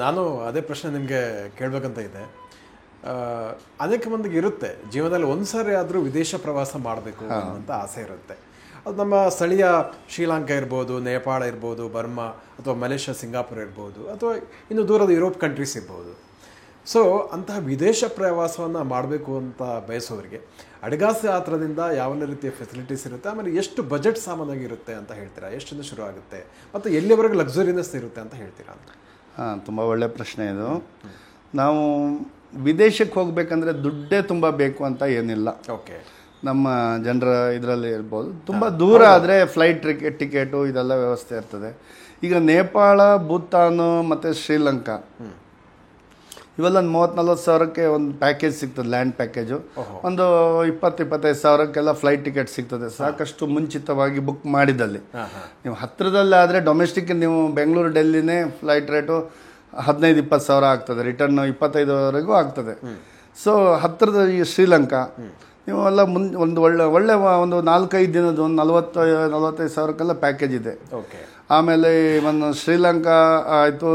ನಾನು ಅದೇ ಪ್ರಶ್ನೆ ನಿಮಗೆ ಕೇಳಬೇಕಂತ ಇದೆ. ಅನೇಕ ಮಂದಿಗೆ ಇರುತ್ತೆ ಜೀವನದಲ್ಲಿ ಒಂದು ಸಾರಿ ಆದರೂ ವಿದೇಶ ಪ್ರವಾಸ ಮಾಡಬೇಕು ಅಂತ ಆಸೆ ಇರುತ್ತೆ. ಅದು ನಮ್ಮ ಸ್ಥಳೀಯ ಶ್ರೀಲಂಕಾ ಇರ್ಬೋದು, ನೇಪಾಳ ಇರ್ಬೋದು, ಬರ್ಮಾ ಅಥವಾ ಮಲೇಷ್ಯಾ, ಸಿಂಗಾಪುರ ಇರ್ಬೋದು, ಅಥವಾ ಇನ್ನು ದೂರದ ಯುರೋಪ್ ಕಂಟ್ರೀಸ್ ಇರ್ಬೋದು. ಸೊ ಅಂತಹ ವಿದೇಶ ಪ್ರವಾಸವನ್ನು ಮಾಡಬೇಕು ಅಂತ ಬಯಸೋರಿಗೆ ಅಡಗಾಸಿ ಯಾತ್ರದಿಂದ ಯಾವೆಲ್ಲ ರೀತಿಯ ಫೆಸಿಲಿಟೀಸ್ ಇರುತ್ತೆ, ಆಮೇಲೆ ಎಷ್ಟು ಬಜೆಟ್ ಸಾಮಾನ್ಯವಾಗಿರುತ್ತೆ ಅಂತ ಹೇಳ್ತೀರಾ? ಎಷ್ಟಿಂದ ಶುರು ಆಗುತ್ತೆ ಮತ್ತು ಎಲ್ಲಿವರೆಗೆ ಲಕ್ಸುರಿನೆಸ್ ಇರುತ್ತೆ ಅಂತ ಹೇಳ್ತೀರಾ ಅಂತ? ತುಂಬ ಒಳ್ಳೆಯ ಪ್ರಶ್ನೆ ಇದು. ನಾವು ವಿದೇಶಕ್ಕೆ ಹೋಗಬೇಕಂದ್ರೆ ದುಡ್ಡೇ ತುಂಬ ಬೇಕು ಅಂತ ಏನಿಲ್ಲ. ಓಕೆ, ನಮ್ಮ ಜನರ ಇದರಲ್ಲಿ ಇರ್ಬೋದು. ತುಂಬ ದೂರ ಆದರೆ ಫ್ಲೈಟ್ ಟಿಕೆಟು ಇದೆಲ್ಲ ವ್ಯವಸ್ಥೆ ಇರ್ತದೆ. ಈಗ ನೇಪಾಳ, ಭೂತಾನು ಮತ್ತು ಶ್ರೀಲಂಕಾ ಇವೆಲ್ಲ 30-40 ಸಾವಿರಕ್ಕೆ ಒಂದು ಪ್ಯಾಕೇಜ್ ಸಿಗ್ತದೆ, ಲ್ಯಾಂಡ್ ಪ್ಯಾಕೇಜು. ಒಂದು 20-25 ಸಾವಿರಕ್ಕೆಲ್ಲ ಫ್ಲೈಟ್ ಟಿಕೆಟ್ ಸಿಗ್ತದೆ, ಸಾಕಷ್ಟು ಮುಂಚಿತವಾಗಿ ಬುಕ್ ಮಾಡಿದಲ್ಲಿ. ನೀವು ಹತ್ತಿರದಲ್ಲಿ ಆದರೆ ಡೊಮೆಸ್ಟಿಕ್ ನೀವು ಬೆಂಗಳೂರು ಡೆಲ್ಲಿನೇ ಫ್ಲೈಟ್ ರೇಟು 15-20 ಸಾವಿರ ಆಗ್ತದೆ, ರಿಟರ್ನ್ 25ವರೆಗೂ ಆಗ್ತದೆ. ಸೊ ಹತ್ತಿರದ ಈ ಶ್ರೀಲಂಕಾ ನೀವು ಎಲ್ಲ ಒಂದು ಒಳ್ಳೆ ಒಂದು 4-5 ದಿನದ ಒಂದು 40-45 ಸಾವಿರಕ್ಕೆಲ್ಲ ಪ್ಯಾಕೇಜ್ ಇದೆ. ಆಮೇಲೆ ಒಂದು ಶ್ರೀಲಂಕಾ ಆಯಿತು,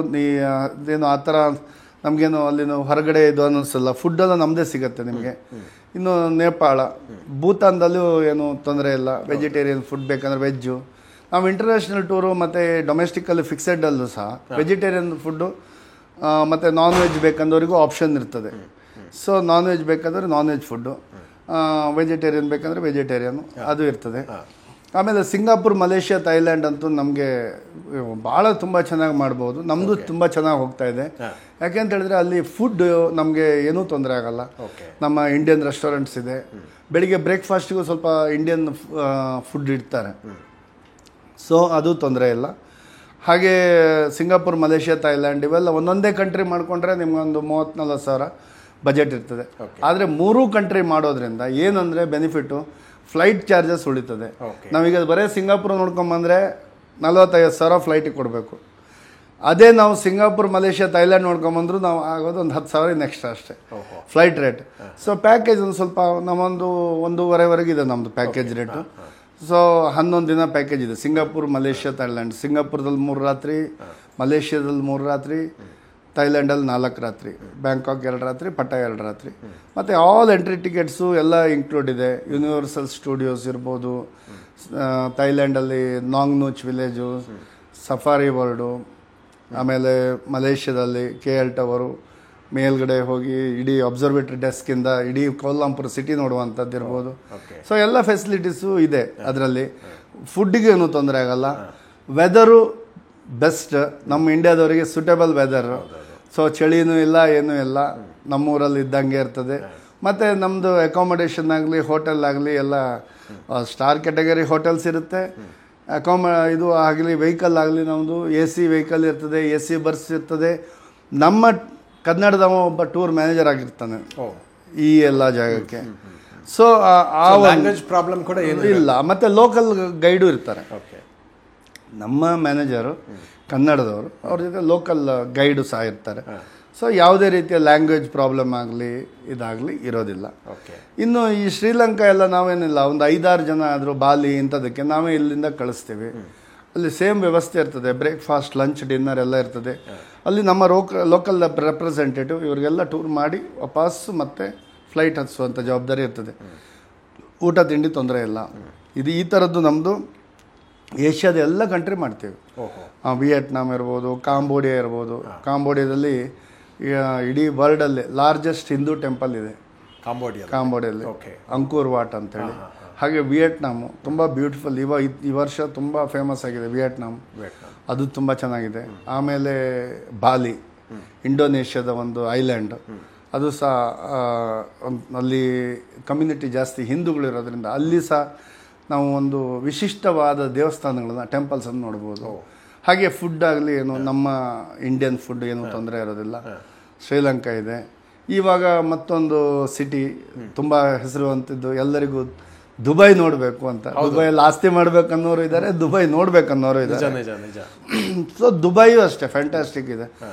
ಇದೇನು ಆ ಥರ ನಮಗೇನು ಅಲ್ಲಿನ ಹೊರಗಡೆ ಇದು ಅನ್ನಿಸಲ್ಲ, ಫುಡ್ಡೆಲ್ಲ ನಮ್ಮದೇ ಸಿಗುತ್ತೆ ನಿಮಗೆ. ಇನ್ನು ನೇಪಾಳ, ಭೂತಾನ್ದಲ್ಲೂ ಏನು ತೊಂದರೆ ಇಲ್ಲ, ವೆಜಿಟೇರಿಯನ್ ಫುಡ್ ಬೇಕಂದ್ರೆ ವೆಜ್ಜು. ನಾವು ಇಂಟರ್ನ್ಯಾಷನಲ್ ಟೂರು ಮತ್ತು ಡೊಮೆಸ್ಟಿಕಲ್ಲಿ ಫಿಕ್ಸೆಡಲ್ಲೂ ಸಹ ವೆಜಿಟೇರಿಯನ್ ಫುಡ್ಡು ಮತ್ತು ನಾನ್ ವೆಜ್ ಬೇಕಂದವರಿಗೂ ಆಪ್ಷನ್ ಇರ್ತದೆ. ಸೊ ನಾನ್ ವೆಜ್ ಬೇಕಾದರೆ ನಾನ್ ವೆಜ್ ಫುಡ್ಡು, ವೆಜಿಟೇರಿಯನ್ ಬೇಕಂದರೆ ವೆಜಿಟೇರಿಯನು ಅದು ಇರ್ತದೆ. ಆಮೇಲೆ ಸಿಂಗಾಪುರ್, ಮಲೇಷ್ಯಾ, ಥೈಲ್ಯಾಂಡ್ ಅಂತೂ ನಮಗೆ ಭಾಳ ತುಂಬ ಚೆನ್ನಾಗಿ ಮಾಡ್ಬೋದು. ನಮ್ಮದು ತುಂಬ ಚೆನ್ನಾಗಿ ಹೋಗ್ತಾ ಇದೆ. ಯಾಕೆಂತ ಹೇಳಿದ್ರೆ ಅಲ್ಲಿ ಫುಡ್ ನಮಗೆ ಏನೂ ತೊಂದರೆ ಆಗಲ್ಲ. ನಮ್ಮ ಇಂಡಿಯನ್ ರೆಸ್ಟೋರೆಂಟ್ಸ್ ಇದೆ, ಬೆಳಿಗ್ಗೆ ಬ್ರೇಕ್ಫಾಸ್ಟಿಗೂ ಸ್ವಲ್ಪ ಇಂಡಿಯನ್ ಫುಡ್ ಇಡ್ತಾರೆ. ಸೊ ಅದು ತೊಂದರೆ ಇಲ್ಲ. ಹಾಗೆ ಸಿಂಗಾಪುರ್, ಮಲೇಷ್ಯಾ, ಥೈಲ್ಯಾಂಡ್ ಇವೆಲ್ಲ ಒಂದೊಂದೇ ಕಂಟ್ರಿ ಮಾಡಿಕೊಂಡ್ರೆ ನಿಮ್ಗೊಂದು 30-40 ಸಾವಿರ ಬಜೆಟ್ ಇರ್ತದೆ. ಆದರೆ 3 ಕಂಟ್ರಿ ಮಾಡೋದ್ರಿಂದ ಏನಂದರೆ ಬೆನಿಫಿಟ್ಟು, ಫ್ಲೈಟ್ ಚಾರ್ಜಸ್ ಉಳಿತದೆ. ನಾವೀಗ ಬರೀ ಸಿಂಗಾಪುರ ನೋಡ್ಕೊಂಬಂದರೆ 45 ಸಾವಿರ ಫ್ಲೈಟಿಗೆ ಕೊಡಬೇಕು. ಅದೇ ನಾವು ಸಿಂಗಾಪುರ್, ಮಲೇಷ್ಯಾ, ಥೈಲ್ಯಾಂಡ್ ನೋಡ್ಕೊಂಬಂದ್ರು ನಾವು ಆಗೋದು ಒಂದು 10 ಸಾವಿರ ನೆಕ್ಸ್ಟ್ ಅಷ್ಟೇ ಫ್ಲೈಟ್ ರೇಟ್. ಸೊ ಪ್ಯಾಕೇಜ್ ಒಂದು ಸ್ವಲ್ಪ ನಮ್ಮೊಂದು 1.5ವರೆಗೆ ಇದೆ ನಮ್ಮದು ಪ್ಯಾಕೇಜ್ ರೇಟು. ಸೊ 11 ದಿನ ಪ್ಯಾಕೇಜ್ ಇದೆ, ಸಿಂಗಾಪುರ್, ಮಲೇಷ್ಯಾ, ಥೈಲ್ಯಾಂಡ್. ಸಿಂಗಾಪುರದಲ್ಲಿ 3 ರಾತ್ರಿ, ಮಲೇಷ್ಯಾದಲ್ಲಿ 3 ರಾತ್ರಿ, ಥೈಲ್ಯಾಂಡಲ್ಲಿ 4 ರಾತ್ರಿ, ಬ್ಯಾಂಕಾಕ್ 2 ರಾತ್ರಿ, ಪಟ್ಟ 2 ರಾತ್ರಿ. ಮತ್ತು ಆಲ್ ಎಂಟ್ರಿ ಟಿಕೆಟ್ಸು ಎಲ್ಲ ಇನ್ಕ್ಲೂಡ್ ಇದೆ. ಯೂನಿವರ್ಸಲ್ ಸ್ಟುಡಿಯೋಸ್ ಇರ್ಬೋದು, ಥೈಲ್ಯಾಂಡಲ್ಲಿ ನಾಂಗ್ನೂಚ್ ವಿಲೇಜು, ಸಫಾರಿ ವರ್ಲ್ಡು, ಆಮೇಲೆ ಮಲೇಷ್ಯಾದಲ್ಲಿ KL ಟವರು, ಮೇಲ್ಗಡೆ ಹೋಗಿ ಇಡೀ ಅಬ್ಸರ್ವೇಟರಿ ಡೆಸ್ಕಿಂದ ಇಡೀ ಕೌಲಾಲಂಪುರ್ ಸಿಟಿ ನೋಡುವಂಥದ್ದು ಇರ್ಬೋದು. ಸೊ ಎಲ್ಲ ಫೆಸಿಲಿಟೀಸು ಇದೆ ಅದರಲ್ಲಿ. ಫುಡ್ಡಿಗೆ ಏನೂ ತೊಂದರೆ ಆಗಲ್ಲ. ವೆದರು ಬೆಸ್ಟ್, ನಮ್ಮ ಇಂಡಿಯಾದವರಿಗೆ ಸೂಟೇಬಲ್ ವೆದರ್. ಸೊ ಚಳಿನೂ ಇಲ್ಲ, ಏನೂ ಇಲ್ಲ, ನಮ್ಮೂರಲ್ಲಿ ಇದ್ದಂಗೆ ಇರ್ತದೆ. ಮತ್ತು ನಮ್ಮದು ಅಕಾಮಡೇಷನ್ ಆಗಲಿ, ಹೋಟೆಲ್ ಆಗಲಿ ಎಲ್ಲ ಸ್ಟಾರ್ ಕ್ಯಾಟಗರಿ ಹೋಟೆಲ್ಸ್ ಇರುತ್ತೆ. ಇದು ಆಗಲಿ, ವೆಹಿಕಲ್ ಆಗಲಿ, ನಮ್ಮದು AC ವೆಹಿಕಲ್ ಇರ್ತದೆ, AC ಬಸ್ ಇರ್ತದೆ. ನಮ್ಮ ಕನ್ನಡದ ಒಬ್ಬ ಟೂರ್ ಮ್ಯಾನೇಜರ್ ಆಗಿರ್ತಾನೆ ಈ ಎಲ್ಲ ಜಾಗಕ್ಕೆ. ಸೊ ಆ ಲ್ಯಾಂಗ್ವೇಜ್ ಪ್ರಾಬ್ಲಮ್ ಕೂಡ ಇಲ್ಲ. ಮತ್ತು ಲೋಕಲ್ ಗೈಡು ಇರ್ತಾರೆ. ನಮ್ಮ ಮ್ಯಾನೇಜರು ಕನ್ನಡದವರು, ಅವ್ರ ಜೊತೆ ಲೋಕಲ್ ಗೈಡು ಸಹ ಇರ್ತಾರೆ. ಸೊ ಯಾವುದೇ ರೀತಿಯ ಲ್ಯಾಂಗ್ವೇಜ್ ಪ್ರಾಬ್ಲಮ್ ಆಗಲಿ ಇದಾಗಲಿ ಇರೋದಿಲ್ಲ. ಇನ್ನು ಈ ಶ್ರೀಲಂಕಾ ಎಲ್ಲ ನಾವೇನಿಲ್ಲ, ಒಂದು 5-6 ಜನ ಆದರೂ ಬಾಲಿ ಇಂಥದಕ್ಕೆ ನಾವೇ ಇಲ್ಲಿಂದ ಕಳಿಸ್ತೀವಿ. ಅಲ್ಲಿ ಸೇಮ್ ವ್ಯವಸ್ಥೆ ಇರ್ತದೆ, ಬ್ರೇಕ್ಫಾಸ್ಟ್, ಲಂಚ್, ಡಿನ್ನರ್ ಎಲ್ಲ ಇರ್ತದೆ. ಅಲ್ಲಿ ನಮ್ಮ ಲೋಕಲ್ ರೆಪ್ರೆಸೆಂಟೇಟಿವ್ ಇವರಿಗೆಲ್ಲ ಟೂರ್ ಮಾಡಿ ವಾಪಸ್ಸು ಮತ್ತೆ ಫ್ಲೈಟ್ ಹತ್ತಿಸುವಂಥ ಜವಾಬ್ದಾರಿ ಇರ್ತದೆ. ಊಟ ತಿಂಡಿ ತೊಂದರೆ ಇಲ್ಲ. ಇದು ಈ ಥರದ್ದು ನಮ್ಮದು ಏಷ್ಯಾದ ಎಲ್ಲ ಕಂಟ್ರಿ ಮಾಡ್ತೀವಿ. ವಿಯೆಟ್ನಾಮ್ ಇರ್ಬೋದು, ಕಾಂಬೋಡಿಯಾ ಇರ್ಬೋದು. ಕಾಂಬೋಡಿಯಾದಲ್ಲಿ ಇಡೀ ವರ್ಲ್ಡಲ್ಲಿ ಲಾರ್ಜೆಸ್ಟ್ ಹಿಂದೂ ಟೆಂಪಲ್ ಇದೆ ಕಾಂಬೋಡಿಯಲ್ಲಿ, ಅಂಕೂರ್ ವಾಟ್ ಅಂತೇಳಿ. ಹಾಗೆ ವಿಯೆಟ್ನಾಮು ತುಂಬ ಬ್ಯೂಟಿಫುಲ್, ಈ ವರ್ಷ ತುಂಬ ಫೇಮಸ್ ಆಗಿದೆ ವಿಯೆಟ್ನಾಮ್, ಅದು ತುಂಬ ಚೆನ್ನಾಗಿದೆ. ಆಮೇಲೆ ಬಾಲಿ, ಇಂಡೋನೇಷ್ಯಾದ ಒಂದು ಐಲ್ಯಾಂಡ್, ಅದು ಸಹ ಅಲ್ಲಿ ಕಮ್ಯುನಿಟಿ ಜಾಸ್ತಿ ಹಿಂದೂಗಳಿರೋದ್ರಿಂದ ಅಲ್ಲಿ ಸಹ ನಾವು ಒಂದು ವಿಶಿಷ್ಟವಾದ ದೇವಸ್ಥಾನಗಳನ್ನ, ಟೆಂಪಲ್ಸನ್ನು ನೋಡ್ಬೋದು. ಹಾಗೆ ಫುಡ್ ಆಗಲಿ ಏನು ನಮ್ಮ ಇಂಡಿಯನ್ ಫುಡ್ ಏನೂ ತೊಂದರೆ ಇರೋದಿಲ್ಲ. ಶ್ರೀಲಂಕಾ ಇದೆ. ಇವಾಗ ಮತ್ತೊಂದು ಸಿಟಿ ತುಂಬ ಹೆಸರುವಂಥದ್ದು ಎಲ್ಲರಿಗೂ ದುಬೈ ನೋಡಬೇಕು ಅಂತ. ದುಬೈಯಲ್ಲಿ ಆಸ್ತಿ ಮಾಡ್ಬೇಕನ್ನೋರು ಇದ್ದಾರೆ, ದುಬೈ ನೋಡ್ಬೇಕನ್ನೋರು ಇದ್ದಾರೆ. ಸೊ ದುಬೈಯೂ ಅಷ್ಟೇ ಫ್ಯಾಂಟಾಸ್ಟಿಕ್ ಇದೆ.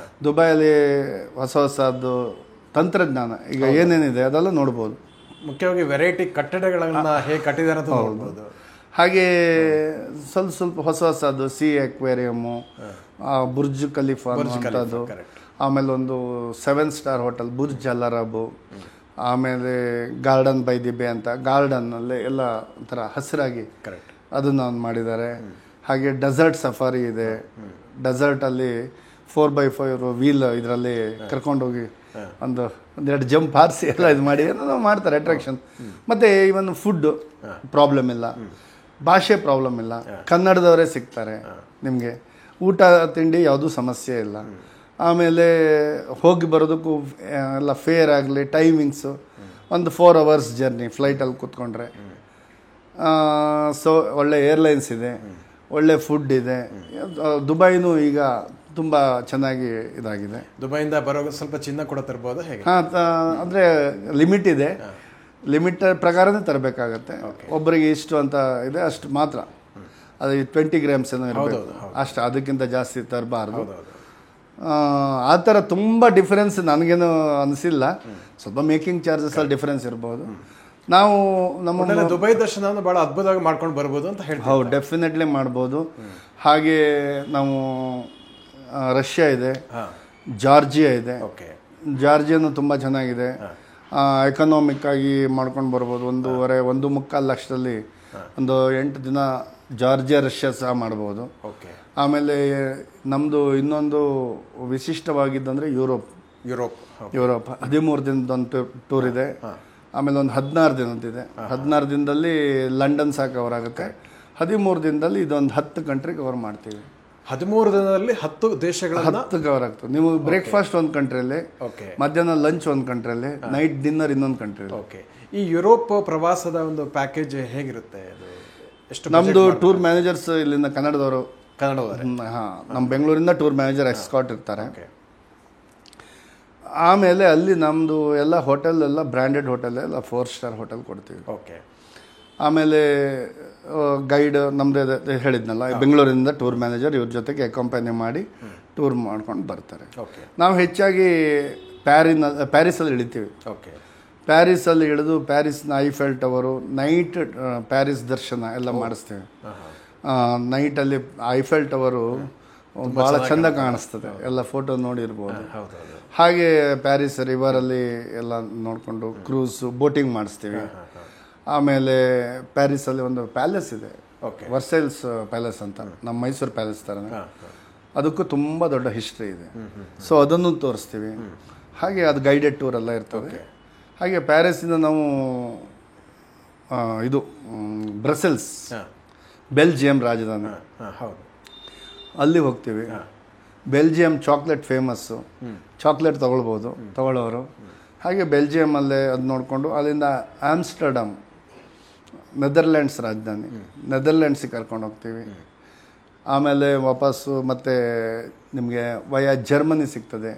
ದುಬೈಯಲ್ಲಿ ಹೊಸದು ತಂತ್ರಜ್ಞಾನ ಈಗ ಏನೇನಿದೆ ಅದೆಲ್ಲ ನೋಡ್ಬೋದು. ಮುಖ್ಯವಾಗಿ ವೆರೈಟಿ ಕಟ್ಟಡಗಳನ್ನ ಹೇಗೆ ಕಟ್ಟಿದ್ದಾರೆ ಅಂತ ನೋಡ್ಬೋದು. ಹಾಗೆ ಸ್ವಲ್ಪ ಹೊಸದು ಸಿ ಅಕ್ವೇರಿಯಮ್ಮು, ಬುರ್ಜ್ ಖಲೀಫಾ ಅನ್ನುವಂಥದ್ದು, ಆಮೇಲೆ ಒಂದು 7 ಸ್ಟಾರ್ ಹೋಟೆಲ್ ಬುರ್ಜ್ ಅಲ್ ಅರಬ್, ಆಮೇಲೆ ಗಾರ್ಡನ್ ಬೈ ದಿ ಬೇ ಅಂತ ಗಾರ್ಡನ್ನಲ್ಲಿ ಎಲ್ಲ ಒಂಥರ ಹಸಿರಾಗಿ ಅದನ್ನು ಮಾಡಿದ್ದಾರೆ. ಹಾಗೆ ಡೆಸರ್ಟ್ ಸಫಾರಿ ಇದೆ. ಡೆಸರ್ಟಲ್ಲಿ 4x5 ವೀಲ್ ಇದರಲ್ಲಿ ಕರ್ಕೊಂಡೋಗಿ ಒಂದೆರಡು ಜಂಪ್ ಹಾರಿಸಿ ಎಲ್ಲ ಇದು ಮಾಡಿ ಏನೋ ಮಾಡ್ತಾರೆ ಅಟ್ರಾಕ್ಷನ್. ಮತ್ತು ಇವನ್ ಫುಡ್ ಪ್ರಾಬ್ಲಮ್ ಇಲ್ಲ, ಭಾಷೆ ಪ್ರಾಬ್ಲಮ್ ಇಲ್ಲ, ಕನ್ನಡದವರೇ ಸಿಗ್ತಾರೆ ನಿಮಗೆ. ಊಟ ತಿಂಡಿ ಯಾವುದೂ ಸಮಸ್ಯೆ ಇಲ್ಲ. ಆಮೇಲೆ ಹೋಗಿ ಬರೋದಕ್ಕೂ ಎಲ್ಲ ಫೇರ್ ಆಗಲಿ ಟೈಮಿಂಗ್ಸು ಒಂದು 4 hours ಜರ್ನಿ ಫ್ಲೈಟಲ್ಲಿ ಕೂತ್ಕೊಂಡ್ರೆ. ಸೊ ಒಳ್ಳೆ ಏರ್ಲೈನ್ಸ್ ಇದೆ, ಒಳ್ಳೆ ಫುಡ್ ಇದೆ. ದುಬೈನೂ ಈಗ ತುಂಬ ಚೆನ್ನಾಗಿ ಇದಾಗಿದೆ. ದುಬೈಯಿಂದ ಬರೋ ಸ್ವಲ್ಪ ಚಿನ್ನ ಕೂಡ ತರ್ಬೋದು ಹೇಗೆ? ಅಂದರೆ ಲಿಮಿಟ್ ಇದೆ, ಲಿಮಿಟ್ ಪ್ರಕಾರನೇ ತರಬೇಕಾಗತ್ತೆ. ಒಬ್ಬರಿಗೆ ಇಷ್ಟು ಅಂತ ಇದೆ, ಅಷ್ಟು ಮಾತ್ರ. ಅದು 20 grams ಏನೋ ಇರಬೇಕು ಅಷ್ಟು, ಅದಕ್ಕಿಂತ ಜಾಸ್ತಿ ತರಬಾರ್ದು. ಆ ಥರ ತುಂಬ ಡಿಫ್ರೆನ್ಸ್ ನನಗೇನು ಅನಿಸಿಲ್ಲ. ಸ್ವಲ್ಪ ಮೇಕಿಂಗ್ ಚಾರ್ಜಸಲ್ಲಿ ಡಿಫ್ರೆನ್ಸ್ ಇರ್ಬೋದು. ನಾವು ನಮ್ಮ ದುಬೈ ದರ್ಶನ ಭಾಳ ಅದ್ಭುತವಾಗಿ ಮಾಡ್ಕೊಂಡು ಬರ್ಬೋದು ಅಂತ ಹೇಳಿ. ಹೌದು, ಡೆಫಿನೆಟ್ಲಿ ಮಾಡ್ಬೋದು. ಹಾಗೆ ನಾವು ರಷ್ಯಾ ಇದೆ, ಜಾರ್ಜಿಯಾ ಇದೆ. ಜಾರ್ಜಿಯಾನು ತುಂಬ ಚೆನ್ನಾಗಿದೆ. ಎಕನಾಮಿಕ್ ಆಗಿ ಮಾಡ್ಕೊಂಡು ಬರ್ಬೋದು. 1.25 ಲಕ್ಷದಲ್ಲಿ ಒಂದು 8 ದಿನ ಜಾರ್ಜಿಯಾ ರಷ್ಯಾ ಸಹ ಮಾಡ್ಬೋದು. ಆಮೇಲೆ ನಮ್ಮದು ಇನ್ನೊಂದು ವಿಶಿಷ್ಟವಾಗಿದ್ದಂದರೆ ಯುರೋಪ್ 13 ದಿನದೊಂದು ಟೂರ್ ಇದೆ. ಆಮೇಲೆ ಒಂದು 16 ದಿನದ್ದಿದೆ. 16 ದಿನದಲ್ಲಿ ಲಂಡನ್ ಸಹ ಕವರ್ ಆಗುತ್ತೆ. 13 ದಿನದಲ್ಲಿ ಇದೊಂದು 10 ಕಂಟ್ರಿ ಕವರ್ ಮಾಡ್ತೀವಿ. 13 ದಿನದಲ್ಲಿ 10 ದೇಶಗಳನ್ನು 10 ಕವರ್ ಆಗ್ತದೆ. ನೀವು ಬ್ರೇಕ್ಫಾಸ್ಟ್ ಒಂದು ಕಂಟ್ರಿಯಲ್ಲಿ, ಮಧ್ಯಾಹ್ನ ಲಂಚ್ ಒಂದು ಕಂಟ್ರಿಯಲ್ಲಿ, ನೈಟ್ ಡಿನ್ನರ್ ಇನ್ನೊಂದು ಕಂಟ್ರಿಯಲ್ಲಿ. ಓಕೆ. ಈ ಯುರೋಪ್ ಪ್ರವಾಸದ ಒಂದು ಪ್ಯಾಕೇಜ್ ಹೇಗಿರುತ್ತೆ? ಎಷ್ಟು? ನಮ್ಮದು ಟೂರ್ ಮ್ಯಾನೇಜರ್ಸ್ ಇಲ್ಲಿಂದ ಕನ್ನಡದವರು. ಹಾಂ, ನಮ್ಮ ಬೆಂಗಳೂರಿಂದ ಟೂರ್ ಮ್ಯಾನೇಜರ್ ಎಕ್ಸ್ಕಾಟ್ ಇರ್ತಾರೆ. ಆಮೇಲೆ ಅಲ್ಲಿ ನಮ್ಮದು ಎಲ್ಲ ಹೋಟೆಲ್ ಎಲ್ಲ ಬ್ರ್ಯಾಂಡೆಡ್ ಹೋಟೆಲ್ ಎಲ್ಲ 4 ಸ್ಟಾರ್ ಹೋಟೆಲ್ ಕೊಡ್ತೀವಿ. ಓಕೆ. ಆಮೇಲೆ ಗೈಡ್ ನಮ್ಮದೇ ಹೇಳಿದ್ನಲ್ಲ, ಬೆಂಗಳೂರಿಂದ ಟೂರ್ ಮ್ಯಾನೇಜರ್ ಇವ್ರ ಜೊತೆಗೆ ಕಂಪನಿ ಮಾಡಿ ಟೂರ್ ಮಾಡ್ಕೊಂಡು ಬರ್ತಾರೆ. ನಾವು ಹೆಚ್ಚಾಗಿ ಪ್ಯಾರಿಸಲ್ಲಿ ಇಳಿತೀವಿ. ಪ್ಯಾರಿಸಲ್ಲಿ ಇಳಿದು ಪ್ಯಾರಿಸ್ನ ಐಫೆಲ್ ಟವರು, ನೈಟ್ ಪ್ಯಾರಿಸ್ ದರ್ಶನ ಎಲ್ಲ ಮಾಡಿಸ್ತೀವಿ. ನೈಟಲ್ಲಿ ಐಫೆಲ್ ಟವರು ಭಾಳ ಚೆಂದ ಕಾಣಿಸ್ತದೆ, ಎಲ್ಲ ಫೋಟೋ ನೋಡಿರ್ಬೋದು. ಹಾಗೆ ಪ್ಯಾರಿಸ್ ರಿವರಲ್ಲಿ ಎಲ್ಲ ನೋಡಿಕೊಂಡು ಕ್ರೂಸು ಬೋಟಿಂಗ್ ಮಾಡಿಸ್ತೀವಿ. ಆಮೇಲೆ ಪ್ಯಾರಿಸಲ್ಲಿ ಒಂದು ಪ್ಯಾಲೇಸ್ ಇದೆ, ವರ್ಸೈಲ್ಸ್ ಪ್ಯಾಲೇಸ್ ಅಂತ, ನಮ್ಮ ಮೈಸೂರು ಪ್ಯಾಲೇಸ್ ಥರನೇ. ಅದಕ್ಕೂ ತುಂಬ ದೊಡ್ಡ ಹಿಸ್ಟ್ರಿ ಇದೆ. ಸೊ ಅದನ್ನು ತೋರಿಸ್ತೀವಿ. ಹಾಗೆ ಅದು ಗೈಡೆಡ್ ಟೂರ್ ಎಲ್ಲ ಇರ್ತದೆ. ಹಾಗೆ ಪ್ಯಾರಿಸ್ಸಿಂದ ನಾವು ಇದು ಬ್ರಸೆಲ್ಸ್, ಬೆಲ್ಜಿಯಂ ರಾಜಧಾನಿ, ಅಲ್ಲಿ ಹೋಗ್ತೀವಿ. ಬೆಲ್ಜಿಯಂ ಚಾಕ್ಲೇಟ್ ಫೇಮಸ್ಸು, ಚಾಕ್ಲೇಟ್ ತಗೊಳ್ಳೋರು. ಹಾಗೆ ಬೆಲ್ಜಿಯಮಲ್ಲೇ ಅದು ನೋಡಿಕೊಂಡು ಅಲ್ಲಿಂದ ಆಮ್ಸ್ಟರ್ಡಮ್, ನೆದರ್ಲ್ಯಾಂಡ್ಸ್ ರಾಜಧಾನಿ, ನೆದರ್ಲ್ಯಾಂಡ್ಸಿಗೆ ಕರ್ಕೊಂಡು ಹೋಗ್ತೀವಿ. ಆಮೇಲೆ ವಾಪಸ್ಸು ಮತ್ತೆ ನಿಮಗೆ ವಯಾ ಜರ್ಮನಿ ಸಿಗ್ತದೆ.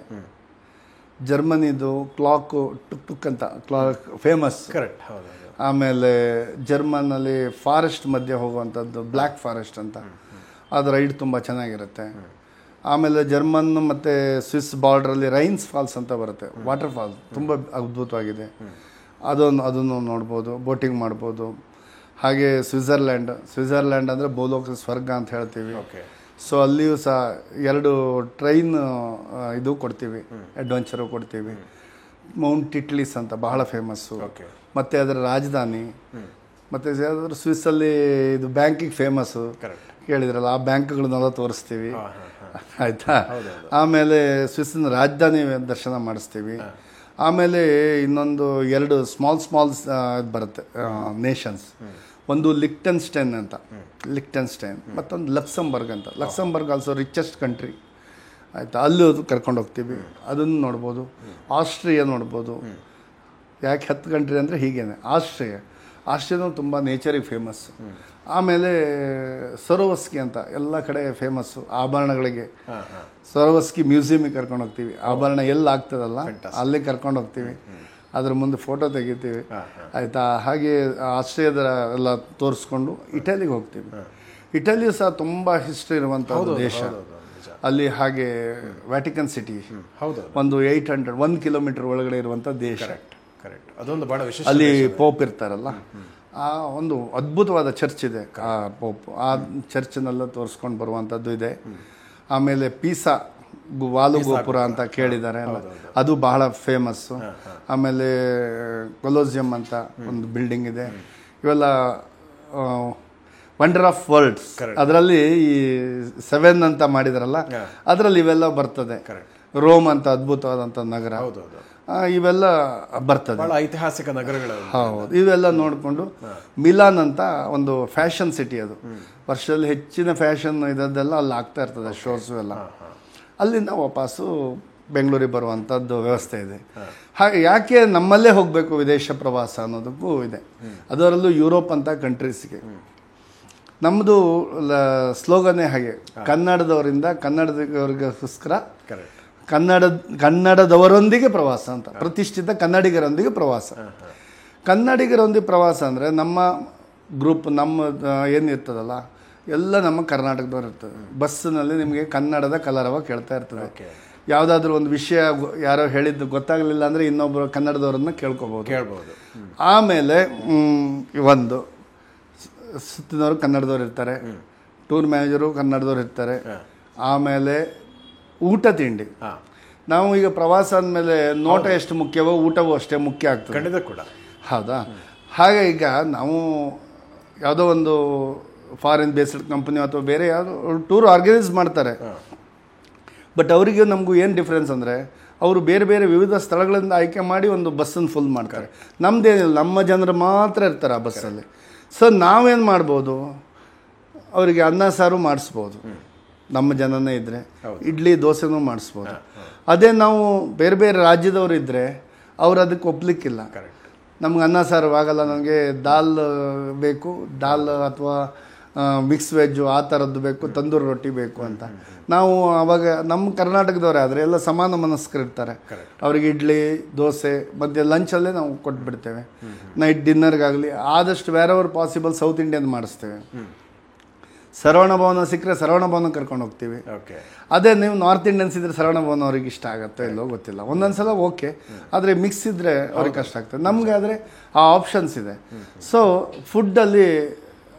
ಜರ್ಮನಿದು ಕ್ಲಾಕು ಟುಕ್ ಅಂತ ಕ್ಲಾಕ್ ಫೇಮಸ್. ಆಮೇಲೆ ಜರ್ಮನಲ್ಲಿ ಫಾರೆಸ್ಟ್ ಮಧ್ಯೆ ಹೋಗುವಂಥದ್ದು ಬ್ಲ್ಯಾಕ್ ಫಾರೆಸ್ಟ್ ಅಂತ, ಅದು ರೈಡ್ ತುಂಬ ಚೆನ್ನಾಗಿರುತ್ತೆ. ಆಮೇಲೆ ಜರ್ಮನ್ ಮತ್ತು ಸ್ವಿಸ್ ಬಾರ್ಡ್ರಲ್ಲಿ ರೈನ್ಸ್ ಫಾಲ್ಸ್ ಅಂತ ಬರುತ್ತೆ, ವಾಟರ್ ಫಾಲ್ಸ್ ತುಂಬ ಅದ್ಭುತವಾಗಿದೆ. ಅದನ್ನು ನೋಡ್ಬೋದು, ಬೋಟಿಂಗ್ ಮಾಡ್ಬೋದು. ಹಾಗೆ ಸ್ವಿಟ್ಜರ್ಲ್ಯಾಂಡ್ ಅಂದರೆ ಬೋಲೋಕ ಸ್ವರ್ಗ ಅಂತ ಹೇಳ್ತೀವಿ. ಸೊ ಅಲ್ಲಿಯೂ ಸಹ 2 ಟ್ರೈನ್ ಇದು ಕೊಡ್ತೀವಿ, ಅಡ್ವೆಂಚರು ಕೊಡ್ತೀವಿ. ಮೌಂಟ್ ಇಟ್ಲೀಸ್ ಅಂತ ಬಹಳ ಫೇಮಸ್ಸು. ಮತ್ತು ಅದರ ರಾಜಧಾನಿ. ಮತ್ತು ಯಾವ್ದಾದ್ರು ಸ್ವಿಸ್ಸಲ್ಲಿ ಇದು ಬ್ಯಾಂಕಿಗೆ ಫೇಮಸ್ಸು ಕೇಳಿದ್ರಲ್ಲ, ಆ ಬ್ಯಾಂಕ್ಗಳನ್ನೆಲ್ಲ ತೋರಿಸ್ತೀವಿ. ಆಯಿತಾ. ಆಮೇಲೆ ಸ್ವಿಸ್ಸಿನ ರಾಜಧಾನಿ ದರ್ಶನ ಮಾಡಿಸ್ತೀವಿ. ಆಮೇಲೆ ಇನ್ನೊಂದು 2 ಸ್ಮಾಲ್ ಬರುತ್ತೆ ನೇಷನ್ಸ್. ಒಂದು ಲಿಕ್ಟನ್ಸ್ಟೈನ್ ಅಂತ, ಮತ್ತೊಂದು ಲಕ್ಸಂಬರ್ಗ್ ಅಂತ. Luxembourg also richest country. ಆಯಿತಾ, ಅಲ್ಲೂ ಕರ್ಕೊಂಡು ಹೋಗ್ತೀವಿ, ಅದನ್ನು ನೋಡ್ಬೋದು. ಆಸ್ಟ್ರಿಯಾ ನೋಡ್ಬೋದು. ಯಾಕೆ 10 ಕಂಟ್ರಿ ಅಂದರೆ ಹೀಗೇನೆ. ಆಸ್ಟ್ರಿಯಾನು ತುಂಬ ನೇಚರಿಗೆ ಫೇಮಸ್ಸು. ಆಮೇಲೆ ಸರೋವಸ್ಕಿ ಅಂತ ಎಲ್ಲ ಕಡೆ ಫೇಮಸ್ಸು ಆಭರಣಗಳಿಗೆ. ಸರೋವಸ್ಕಿ ಮ್ಯೂಸಿಯಮಿಗೆ ಕರ್ಕೊಂಡು ಹೋಗ್ತೀವಿ. ಆಭರಣ ಎಲ್ಲಿ ಆಗ್ತದಲ್ಲ ಅಲ್ಲಿ ಕರ್ಕೊಂಡು ಹೋಗ್ತೀವಿ, ಅದ್ರ ಮುಂದೆ ಫೋಟೋ ತೆಗಿತೀವಿ. ಆಯಿತಾ. ಹಾಗೆ ಆಸ್ಟ್ರಿಯಾದ ಎಲ್ಲ ತೋರಿಸ್ಕೊಂಡು ಇಟಲಿಗೆ ಹೋಗ್ತೀವಿ. ಇಟಲಿಯು ಸಹ ತುಂಬ ಹಿಸ್ಟ್ರಿ ಇರುವಂಥ ದೇಶ. ಅಲ್ಲಿ ಹಾಗೆ ವ್ಯಾಟಿಕನ್ ಸಿಟಿ ಒಂದು 1 ಕಿಲೋಮೀಟರ್ ಒಳಗಡೆ ಇರುವಂಥ ದೇಶ. ಅದೊಂದು ಬಹಳ ವಿಶೇಷ. ಅಲ್ಲಿ ಪೋಪ್ ಇರ್ತಾರಲ್ಲ, ಆ ಒಂದು ಅದ್ಭುತವಾದ ಚರ್ಚ್ ಇದೆ. ಆ ಪೋಪ್, ಆ ಚರ್ಚ್ನೆಲ್ಲ ತೋರಿಸ್ಕೊಂಡು ಬರುವಂಥದ್ದು ಇದೆ. ಆಮೇಲೆ ಪೀಸಾ ವಾಲು ಗೋಪುರ ಅಂತ ಕೇಳಿದ್ದಾರೆ, ಅದು ಬಹಳ ಫೇಮಸ್ಸು. ಆಮೇಲೆ ಕೊಲೋಸಿಯಂ ಅಂತ ಒಂದು ಬಿಲ್ಡಿಂಗ್ ಇದೆ. ಇವೆಲ್ಲ ವಂಡರ್ ಆಫ್ ವರ್ಲ್ಡ್ಸ್, ಅದರಲ್ಲಿ ಈ 7 ಅಂತ ಮಾಡಿದಾರಲ್ಲ, ಅದರಲ್ಲಿ ಇವೆಲ್ಲ ಬರ್ತದೆ. ರೋಮ್ ಅಂತ ಅದ್ಭುತವಾದಂಥ ನಗರ, ಇವೆಲ್ಲ ಬರ್ತದೆ, ಐತಿಹಾಸಿಕ ನಗರಗಳು. ಹೌದು, ಇವೆಲ್ಲ ನೋಡಿಕೊಂಡು ಮಿಲಾನ್ ಅಂತ ಒಂದು ಫ್ಯಾಷನ್ ಸಿಟಿ, ಅದು ವರ್ಷದಲ್ಲಿ ಹೆಚ್ಚಿನ ಫ್ಯಾಷನ್ ಇದೆಲ್ಲ ಅಲ್ಲಿ ಆಗ್ತಾ ಇರ್ತದೆ, ಶೋಸು ಎಲ್ಲ. ಅಲ್ಲಿಂದ ವಾಪಸ್ಸು ಬೆಂಗಳೂರಿಗೆ ಬರುವಂಥದ್ದು ವ್ಯವಸ್ಥೆ ಇದೆ. ಹಾಗೆ ಯಾಕೆ ನಮ್ಮಲ್ಲೇ ಹೋಗಬೇಕು ವಿದೇಶ ಪ್ರವಾಸ ಅನ್ನೋದಕ್ಕೂ ಇದೆ. ಅದರಲ್ಲೂ ಯುರೋಪ್ ಅಂತ ಕಂಟ್ರೀಸ್ಗೆ. ನಮ್ಮದು ಸ್ಲೋಗನ್ನೇ ಹಾಗೆ, ಕನ್ನಡದವರಿಂದ ಕನ್ನಡದವರಿಗೋಸ್ಕರ, ಕನ್ನಡದವರೊಂದಿಗೆ ಪ್ರವಾಸ ಅಂತ, ಪ್ರತಿಷ್ಠಿತ ಕನ್ನಡಿಗರೊಂದಿಗೆ ಪ್ರವಾಸ. ಕನ್ನಡಿಗರೊಂದಿಗೆ ಪ್ರವಾಸ ಅಂದರೆ ನಮ್ಮ ಗ್ರೂಪ್, ನಮ್ಮ ಏನಿರ್ತದಲ್ಲ ಎಲ್ಲ ನಮ್ಮ ಕರ್ನಾಟಕದವ್ರು ಇರ್ತದೆ. ಬಸ್ಸಿನಲ್ಲಿ ನಿಮಗೆ ಕನ್ನಡದ ಕಲರವ ಕೇಳ್ತಾ ಇರ್ತದೆ. ಯಾವುದಾದ್ರೂ ಒಂದು ವಿಷಯ ಯಾರೋ ಹೇಳಿದ್ದು ಗೊತ್ತಾಗಲಿಲ್ಲ ಅಂದರೆ ಇನ್ನೊಬ್ಬರು ಕನ್ನಡದವರನ್ನ ಕೇಳ್ಬೋದು. ಆಮೇಲೆ ಒಂದು ಸುತ್ತಿನವರು ಕನ್ನಡದವ್ರು ಇರ್ತಾರೆ, ಟೂರ್ ಮ್ಯಾನೇಜರು ಕನ್ನಡದವ್ರು ಇರ್ತಾರೆ. ಆಮೇಲೆ ಊಟ ತಿಂಡಿ, ನಾವು ಈಗ ಪ್ರವಾಸ ಅಂದಮೇಲೆ ನೋಟ ಎಷ್ಟು ಮುಖ್ಯವೋ ಊಟವೂ ಅಷ್ಟೇ ಮುಖ್ಯ ಆಗ್ತದೆ. ಖಂಡಿತ ಕೂಡ. ಹೌದಾ? ಹಾಗೆ ಈಗ ನಾವು ಯಾವುದೋ ಒಂದು ಫಾರಿನ್ ಬೇಸ್ಡ್ ಕಂಪನಿ ಅಥವಾ ಬೇರೆ ಯಾವುದೋ ಟೂರ್ ಆರ್ಗನೈಸ್ ಮಾಡ್ತಾರೆ. ಬಟ್ ಅವರಿಗೆ ನಮಗೂ ಏನು ಡಿಫ್ರೆನ್ಸ್ ಅಂದರೆ, ಅವರು ಬೇರೆ ಬೇರೆ ವಿವಿಧ ಸ್ಥಳಗಳಿಂದ ಆಯ್ಕೆ ಮಾಡಿ ಒಂದು ಬಸ್ಸನ್ನು ಫುಲ್ ಮಾಡ್ತಾರೆ. ನಮ್ಮದೇನಿಲ್ಲ, ನಮ್ಮ ಜನರು ಮಾತ್ರ ಇರ್ತಾರೆ ಆ ಬಸ್ಸಲ್ಲಿ. ಸೊ ನಾವೇನು ಮಾಡ್ಬೋದು, ಅವರಿಗೆ ಅನ್ನ ಸಾರು ಮಾಡಿಸ್ಬೋದು, ನಮ್ಮ ಜನನೇ ಇದ್ದರೆ ಇಡ್ಲಿ ದೋಸೆನೂ ಮಾಡಿಸ್ಬೋದು. ಅದೇ ನಾವು ಬೇರೆ ಬೇರೆ ರಾಜ್ಯದವರು ಇದ್ದರೆ ಅವ್ರು ಅದಕ್ಕೆ ಒಪ್ಪಲಿಕ್ಕಿಲ್ಲ. ನಮ್ಗೆ ಅನ್ನ ಸಾರು ಆಗಲ್ಲ, ನನಗೆ ದಾಲ್ ಬೇಕು, ದಾಲ್ ಅಥವಾ ಮಿಕ್ಸ್ ವೆಜ್ಜು ಆ ಥರದ್ದು ಬೇಕು, ತಂದೂರಿ ರೊಟ್ಟಿ ಬೇಕು ಅಂತ. ನಾವು ಅವಾಗ ನಮ್ಮ ಕರ್ನಾಟಕದವರೇ ಆದರೆ ಎಲ್ಲ ಸಮಾನ ಮನಸ್ಕರಿರ್ತಾರೆ. ಅವ್ರಿಗೆ ಇಡ್ಲಿ ದೋಸೆ ಮಧ್ಯೆ ಲಂಚಲ್ಲೇ ನಾವು ಕೊಟ್ಬಿಡ್ತೇವೆ. ನೈಟ್ ಡಿನ್ನರ್ಗಾಗಲಿ ಆದಷ್ಟು ವೇರೆವರ್ ಪಾಸಿಬಲ್ ಸೌತ್ ಇಂಡಿಯನ್ ಮಾಡಿಸ್ತೇವೆ. ಸರವಣ ಭವನ ಸಿಕ್ಕರೆ ಸರವಣ ಭವನ ಕರ್ಕೊಂಡು ಹೋಗ್ತೀವಿ. ಅದೇ ನೀವು ನಾರ್ತ್ ಇಂಡಿಯನ್ಸ್ ಇದ್ರೆ ಸರವಣ ಭವನ ಅವ್ರಿಗೆ ಇಷ್ಟ ಆಗುತ್ತೆ ಇಲ್ಲೋ ಗೊತ್ತಿಲ್ಲ, ಒಂದೊಂದು ಸಲ ಓಕೆ, ಆದರೆ ಮಿಕ್ಸ್ ಇದ್ದರೆ ಅವ್ರಿಗೆ ಕಷ್ಟ ಆಗ್ತದೆ. ನಮಗೆ ಆದರೆ ಆ ಆಪ್ಷನ್ಸ್ ಇದೆ. ಸೊ ಫುಡ್ಡಲ್ಲಿ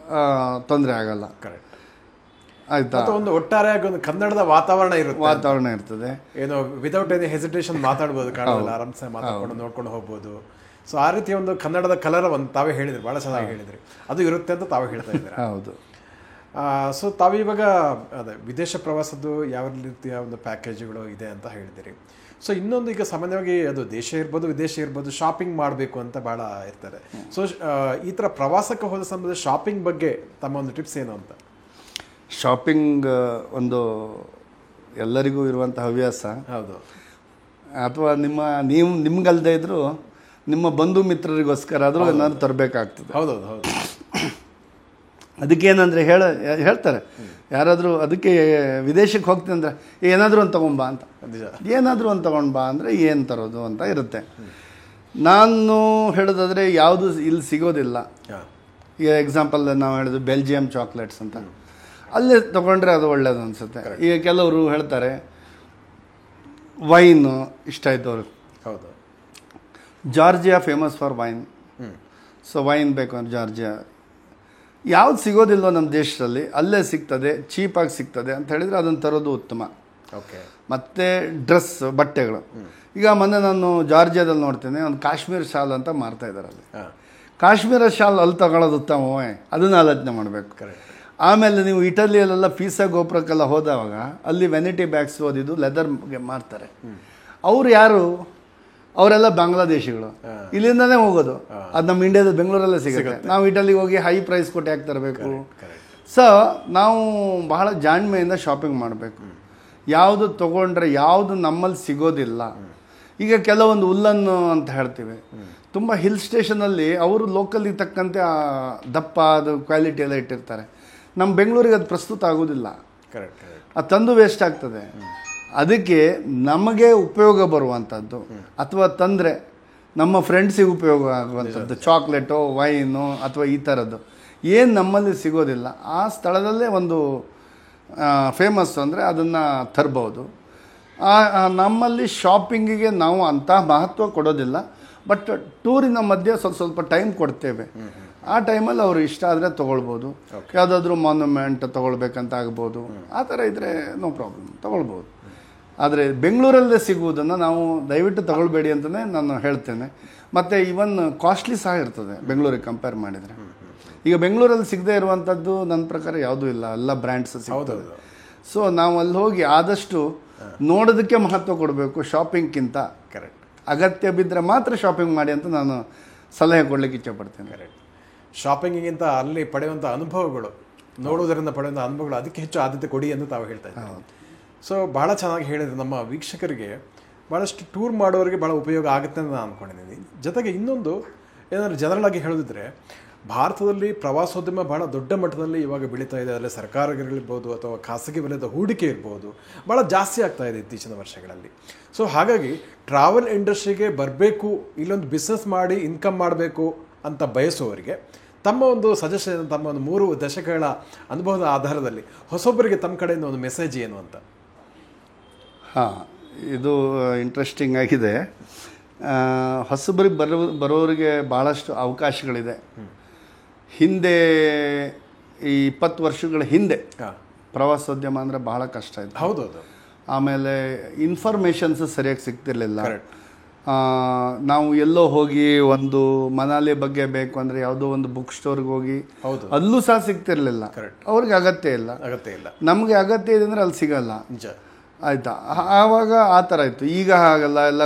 ತೊಂದರೆ ಆಗಲ್ಲ. ಆಯ್ತಾ? ಒಂದು ಒಟ್ಟಾರೆ ಒಂದು ಕನ್ನಡದ ವಾತಾವರಣ ಇರ್ತದೆ. ಏನೋ ವಿತೌಟ್ ಎನಿ ಹೆಸಿಟೇಷನ್ ಮಾತಾಡ್ಬೋದು, ಕಾಣೋದಿಲ್ಲ, ಆರಾಮ್ಸೆ ಮಾತಾಡ್ಕೊಂಡು ನೋಡ್ಕೊಂಡು ಹೋಗ್ಬೋದು. ಸೊ ಆ ರೀತಿ ಒಂದು ಕನ್ನಡದ ಕಲರ್ ಒಂದು ತಾವೇ ಹೇಳಿದ್ರಿ, ಭಾಳ ಚೆನ್ನಾಗಿ ಹೇಳಿದ್ರಿ, ಅದು ಇರುತ್ತೆ ಅಂತ ತಾವೇ ಹೇಳ್ತಾ ಇದ್ದಾರೆ. ಹೌದು. ಸೊ ತಾವಿವಾಗ ಅದೇ ವಿದೇಶ ಪ್ರವಾಸದ್ದು ಯಾವ ರೀತಿಯ ಒಂದು ಪ್ಯಾಕೇಜ್ಗಳು ಇದೆ ಅಂತ ಹೇಳಿದಿರಿ. ಸೊ ಇನ್ನೊಂದು, ಈಗ ಸಾಮಾನ್ಯವಾಗಿ ಅದು ದೇಶ ಇರ್ಬೋದು ವಿದೇಶ ಇರ್ಬೋದು, ಶಾಪಿಂಗ್ ಮಾಡಬೇಕು ಅಂತ ಭಾಳ ಇರ್ತದೆ. ಸೊ ಈ ಥರ ಪ್ರವಾಸಕ್ಕೆ ಹೋದ ಸಂಬಂಧ ಶಾಪಿಂಗ್ ಬಗ್ಗೆ ತಮ್ಮ ಒಂದು ಟಿಪ್ಸ್ ಏನು ಅಂತ? ಶಾಪಿಂಗ್ ಒಂದು ಎಲ್ಲರಿಗೂ ಇರುವಂಥ ಹವ್ಯಾಸ. ಹೌದು. ಅಥವಾ ನಿಮ್ಗಲ್ದೇ ಇದ್ದರೂ ನಿಮ್ಮ ಬಂಧು ಮಿತ್ರರಿಗೋಸ್ಕರ ಆದರೂ ಏನಾದ್ರು ತರಬೇಕಾಗ್ತದೆ. ಹೌದೌದು ಹೌದು. ಅದಕ್ಕೇನಂದರೆ ಹೇಳ್ತಾರೆ ಯಾರಾದರೂ, ಅದಕ್ಕೆ ವಿದೇಶಕ್ಕೆ ಹೋಗ್ತೀನಿ ಅಂದರೆ ಏನಾದರೂ ಒಂದು ತೊಗೊಂಬಾ ಅಂತ. ಏನಾದರೂ ಒಂದು ತೊಗೊಂಡ್ಬಾ ಅಂದರೆ ಏನು ತರೋದು ಅಂತ ಇರುತ್ತೆ. ನಾನು ಹೇಳೋದಾದರೆ ಯಾವುದು ಇಲ್ಲಿ ಸಿಗೋದಿಲ್ಲ. ಈಗ ಎಕ್ಸಾಂಪಲ್ ನಾವು ಹೇಳಿದ್ದು ಬೆಲ್ಜಿಯಂ ಚಾಕ್ಲೇಟ್ಸ್ ಅಂತ, ಅಲ್ಲೇ ತೊಗೊಂಡ್ರೆ ಅದು ಒಳ್ಳೇದು ಅನಿಸುತ್ತೆ. ಈಗ ಕೆಲವರು ಹೇಳ್ತಾರೆ ವೈನು ಇಷ್ಟ ಆಯಿತು ಅವ್ರಿಗೆ. ಹೌದು. Georgia famous for wine. So wine ಬೇಕು ಅಂದ್ರೆ ಜಾರ್ಜಿಯಾ. ಯಾವ್ದು ಸಿಗೋದಿಲ್ವೋ ನಮ್ಮ ದೇಶದಲ್ಲಿ ಅಲ್ಲೇ ಸಿಗ್ತದೆ, ಚೀಪಾಗಿ ಸಿಗ್ತದೆ ಅಂತ ಹೇಳಿದರೆ ಅದನ್ನು ತರೋದು ಉತ್ತಮ. ಓಕೆ. ಮತ್ತು ಡ್ರೆಸ್, ಬಟ್ಟೆಗಳು. ಈಗ ಮೊನ್ನೆ ನಾನು ಜಾರ್ಜಿಯಾದಲ್ಲಿ ನೋಡ್ತೇನೆ, ಒಂದು ಕಾಶ್ಮೀರ ಶಾಲ್ ಅಂತ ಮಾರ್ತಾ ಇದ್ದಾರೆ ಅಲ್ಲಿ. ಕಾಶ್ಮೀರ ಶಾಲ್ ಅಲ್ಲಿ ತಗೊಳ್ಳೋದು ಉತ್ತಮವೇ, ಅದನ್ನು ಆಲೋಚನೆ ಮಾಡಬೇಕು. ಆಮೇಲೆ ನೀವು ಇಟಲಿಯಲ್ಲೆಲ್ಲ ಪೀಸಾ ಗೋಪುರಕ್ಕೆಲ್ಲ ಹೋದವಾಗ ಅಲ್ಲಿ ವೆನಿಟಿ ಬ್ಯಾಗ್ಸ್ ಓದಿದ್ದು ಲೆದರ್ಗೆ ಮಾರ್ತಾರೆ. ಅವರು ಯಾರು? ಅವರೆಲ್ಲ ಬಾಂಗ್ಲಾದೇಶಿಗಳು. ಇಲ್ಲಿಂದನೇ ಹೋಗೋದು, ಅದು ನಮ್ಮ ಇಂಡಿಯಾದ ಬೆಂಗಳೂರಲ್ಲೇ ಸಿಗುತ್ತೆ. ನಾವು ಇಟಲಿಗೆ ಹೋಗಿ ಹೈ ಪ್ರೈಸ್ ಕೊಟ್ಟು ಯಾಕೆ ತರಬೇಕು? ಸೊ ನಾವು ಬಹಳ ಜಾಣ್ಮೆಯಿಂದ ಶಾಪಿಂಗ್ ಮಾಡಬೇಕು. ಯಾವುದು ತೊಗೊಂಡ್ರೆ ಯಾವುದು ನಮ್ಮಲ್ಲಿ ಸಿಗೋದಿಲ್ಲ. ಈಗ ಕೆಲವೊಂದು ಉಲ್ಲನ್ನು ಅಂತ ಹೇಳ್ತೀವಿ, ತುಂಬ ಹಿಲ್ ಸ್ಟೇಷನಲ್ಲಿ ಅವರು ಲೋಕಲಿಗೆ ತಕ್ಕಂತೆ ದಪ್ಪ ಅದು ಕ್ವಾಲಿಟಿ ಎಲ್ಲ ಇಟ್ಟಿರ್ತಾರೆ. ನಮ್ಮ ಬೆಂಗಳೂರಿಗೆ ಅದು ಪ್ರಸ್ತುತ ಆಗೋದಿಲ್ಲ, ಅದು ತಂದು ವೇಸ್ಟ್ ಆಗ್ತದೆ. ಅದಕ್ಕೆ ನಮಗೆ ಉಪಯೋಗ ಬರುವಂಥದ್ದು ಅಥವಾ ತಂದರೆ ನಮ್ಮ ಫ್ರೆಂಡ್ಸಿಗೆ ಉಪಯೋಗ ಆಗುವಂಥದ್ದು, ಚಾಕ್ಲೇಟೋ ವೈನು ಅಥವಾ ಈ ಥರದ್ದು ಏನು ನಮ್ಮಲ್ಲಿ ಸಿಗೋದಿಲ್ಲ ಆ ಸ್ಥಳದಲ್ಲೇ ಒಂದು ಫೇಮಸ್ ಅಂದರೆ ಅದನ್ನು ತರ್ಬೋದು. ನಮ್ಮಲ್ಲಿ ಶಾಪಿಂಗಿಗೆ ನಾವು ಅಂಥ ಮಹತ್ವ ಕೊಡೋದಿಲ್ಲ, ಬಟ್ ಟೂರಿನ ಮಧ್ಯೆ ಸ್ವಲ್ಪ ಟೈಮ್ ಕೊಡ್ತೇವೆ. ಆ ಟೈಮಲ್ಲಿ ಅವರು ಇಷ್ಟ ಆದರೆ ತೊಗೊಳ್ಬೋದು. ಯಾವುದಾದ್ರೂ ಮಾನ್ಯುಮೆಂಟ್ ತೊಗೊಳ್ಬೇಕಂತ ಆಗ್ಬೋದು, ಆ ಥರ ಇದ್ದರೆ ನೋ ಪ್ರಾಬ್ಲಮ್ ತೊಗೊಳ್ಬೋದು. ಆದರೆ ಬೆಂಗಳೂರಲ್ಲೇ ಸಿಗುವುದನ್ನು ನಾವು ದಯವಿಟ್ಟು ತಗೊಳ್ಬೇಡಿ ಅಂತಲೇ ನಾನು ಹೇಳ್ತೇನೆ. ಮತ್ತು ಇವನ್ ಕಾಸ್ಟ್ಲಿ ಸಹ ಇರ್ತದೆ ಬೆಂಗಳೂರಿಗೆ ಕಂಪೇರ್ ಮಾಡಿದರೆ. ಈಗ ಬೆಂಗಳೂರಲ್ಲಿ ಸಿಗದೇ ಇರುವಂಥದ್ದು ನನ್ನ ಪ್ರಕಾರ ಯಾವುದೂ ಇಲ್ಲ, ಎಲ್ಲ ಬ್ರ್ಯಾಂಡ್ಸ್ ಸಿಗ್ತದೆ. ಸೊ ನಾವು ಅಲ್ಲಿ ಹೋಗಿ ಆದಷ್ಟು ನೋಡೋದಕ್ಕೆ ಮಹತ್ವ ಕೊಡಬೇಕು ಶಾಪಿಂಗ್ಗಿಂತ. ಕರೆಕ್ಟ್. ಅಗತ್ಯ ಬಿದ್ದರೆ ಮಾತ್ರ ಶಾಪಿಂಗ್ ಮಾಡಿ ಅಂತ ನಾನು ಸಲಹೆ ಕೊಡಲಿಕ್ಕೆ ಇಚ್ಛೆಪಡ್ತೇನೆ. ಕರೆಕ್ಟ್. ಶಾಪಿಂಗಿಗಿಂತ ಅಲ್ಲಿ ಪಡೆಯುವಂಥ ಅನುಭವಗಳು, ನೋಡೋದರಿಂದ ಪಡೆಯುವಂಥ ಅನುಭವಗಳು, ಅದಕ್ಕೆ ಹೆಚ್ಚು ಆದ್ಯತೆ ಕೊಡಿ ಅಂತ ತಾವು ಹೇಳ್ತಾ ಇದ್ದೀವಿ. ಸೊ ಭಾಳ ಚೆನ್ನಾಗಿ ಹೇಳಿದ್ರು. ನಮ್ಮ ವೀಕ್ಷಕರಿಗೆ ಭಾಳಷ್ಟು ಟೂರ್ ಮಾಡೋರಿಗೆ ಭಾಳ ಉಪಯೋಗ ಆಗುತ್ತೆ ಅಂತ ನಾನು ಅಂದ್ಕೊಂಡಿದ್ದೀನಿ. ಜೊತೆಗೆ ಇನ್ನೊಂದು ಏನಾದರೂ ಜನರಲ್ ಆಗಿ ಹೇಳೋದಿದ್ರೆ, ಭಾರತದಲ್ಲಿ ಪ್ರವಾಸೋದ್ಯಮ ಭಾಳ ದೊಡ್ಡ ಮಟ್ಟದಲ್ಲಿ ಇವಾಗ ಬೆಳೀತಾ ಇದೆ. ಅದರಲ್ಲಿ ಸರ್ಕಾರಗಳಿರ್ಬೋದು ಅಥವಾ ಖಾಸಗಿ ವಲಯದ ಹೂಡಿಕೆ ಇರ್ಬೋದು, ಭಾಳ ಜಾಸ್ತಿ ಆಗ್ತಾ ಇದೆ ಇತ್ತೀಚಿನ ವರ್ಷಗಳಲ್ಲಿ. ಸೊ ಹಾಗಾಗಿ ಟ್ರಾವೆಲ್ ಇಂಡಸ್ಟ್ರಿಗೆ ಬರಬೇಕು, ಇಲ್ಲೊಂದು ಬಿಸ್ನೆಸ್ ಮಾಡಿ ಇನ್ಕಮ್ ಮಾಡಬೇಕು ಅಂತ ಬಯಸುವವರಿಗೆ ತಮ್ಮ ಒಂದು ಸಜೆಷನ್, ತಮ್ಮ ಒಂದು 3 ದಶಕಗಳ ಅನುಭವದ ಆಧಾರದಲ್ಲಿ ಹೊಸೊಬ್ಬರಿಗೆ ತಮ್ಮ ಕಡೆಯಿಂದ ಒಂದು ಮೆಸೇಜ್ ಏನು ಅಂತ? ಹಾಂ, ಇದು ಇಂಟ್ರೆಸ್ಟಿಂಗ್ ಆಗಿದೆ. ಹೊಸಬರಿಗೆ ಬರೋರಿಗೆ ಭಾಳಷ್ಟು ಅವಕಾಶಗಳಿದೆ. ಹಿಂದೆ ಈ 20 ವರ್ಷಗಳ ಹಿಂದೆ ಪ್ರವಾಸೋದ್ಯಮ ಅಂದರೆ ಬಹಳ ಕಷ್ಟ ಇತ್ತು. ಹೌದೌದು. ಆಮೇಲೆ ಇನ್ಫಾರ್ಮೇಷನ್ಸ್ ಸರಿಯಾಗಿ ಸಿಗ್ತಿರ್ಲಿಲ್ಲ. ನಾವು ಎಲ್ಲೋ ಹೋಗಿ ಒಂದು ಮನಾಲಿ ಬಗ್ಗೆ ಬೇಕು ಅಂದರೆ ಯಾವುದೋ ಒಂದು ಬುಕ್ ಸ್ಟೋರ್ಗೆ ಹೋಗಿ ಅಲ್ಲೂ ಸಹ ಸಿಗ್ತಿರ್ಲಿಲ್ಲ. ಅವ್ರಿಗೆ ಅಗತ್ಯ ಇಲ್ಲ. ನಮಗೆ ಅಗತ್ಯ ಇದೆ ಅಂದರೆ ಅಲ್ಲಿ ಸಿಗಲ್ಲ. ಆಯಿತಾ? ಆವಾಗ ಆ ಥರ ಇತ್ತು. ಈಗ ಹಾಗಲ್ಲ, ಎಲ್ಲ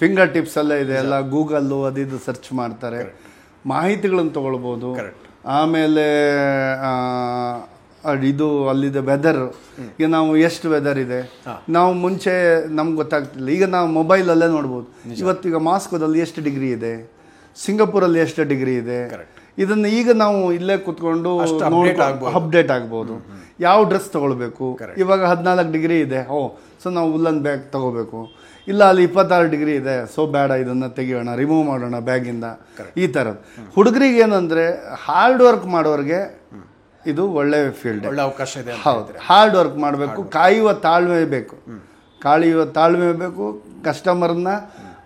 ಫಿಂಗರ್ ಟಿಪ್ಸಲ್ಲೇ ಇದೆ. ಎಲ್ಲ ಗೂಗಲ್ಲು ಅದಿದು ಸರ್ಚ್ ಮಾಡ್ತಾರೆ, ಮಾಹಿತಿಗಳನ್ನು ತೊಗೊಳ್ಬೋದು. ಆಮೇಲೆ ಇದು ಅಲ್ಲಿದೆ ವೆದರ್. ಈಗ ನಾವು ಎಷ್ಟು ವೆದರ್ ಇದೆ ನಾವು ಮುಂಚೆ ನಮ್ಗೆ ಗೊತ್ತಾಗ್ತಿಲ್ಲ. ಈಗ ನಾವು ಮೊಬೈಲಲ್ಲೇ ನೋಡ್ಬೋದು. ಇವತ್ತೀಗ ಮಾಸ್ಕೋದಲ್ಲಿ ಎಷ್ಟು ಡಿಗ್ರಿ ಇದೆ, ಸಿಂಗಾಪುರಲ್ಲಿ ಎಷ್ಟು ಡಿಗ್ರಿ ಇದೆ, ಇದನ್ನು ಈಗ ನಾವು ಇಲ್ಲೇ ಕೂತ್ಕೊಂಡು ಅಪ್ಡೇಟ್ ಆಗ್ಬೋದು. ಯಾವ ಡ್ರೆಸ್ ತೊಗೊಳ್ಬೇಕು, ಇವಾಗ 14 ಡಿಗ್ರಿ ಇದೆ, ಸೊ ನಾವು ಉಲ್ಲನ್ ಬ್ಯಾಗ್ ತೊಗೋಬೇಕು. ಇಲ್ಲ ಅಲ್ಲಿ 26 ಡಿಗ್ರಿ ಇದೆ, ಸೊ ಬೇಡ, ಇದನ್ನು ತೆಗಿಯೋಣ, ರಿಮೂವ್ ಮಾಡೋಣ ಬ್ಯಾಗಿಂದ. ಈ ಥರದ್ದು ಹುಡುಗರಿಗೆ ಏನಂದರೆ ಹಾರ್ಡ್ ವರ್ಕ್ ಮಾಡೋರಿಗೆ ಇದು ಒಳ್ಳೆ ಫೀಲ್ಡ್, ಒಳ್ಳೆ ಅವಕಾಶ ಇದೆ. ಹೌದು, ಹಾರ್ಡ್ ವರ್ಕ್ ಮಾಡಬೇಕು, ಕಾಯುವ ತಾಳ್ಮೆ ಬೇಕು, ಕಸ್ಟಮರ್ನ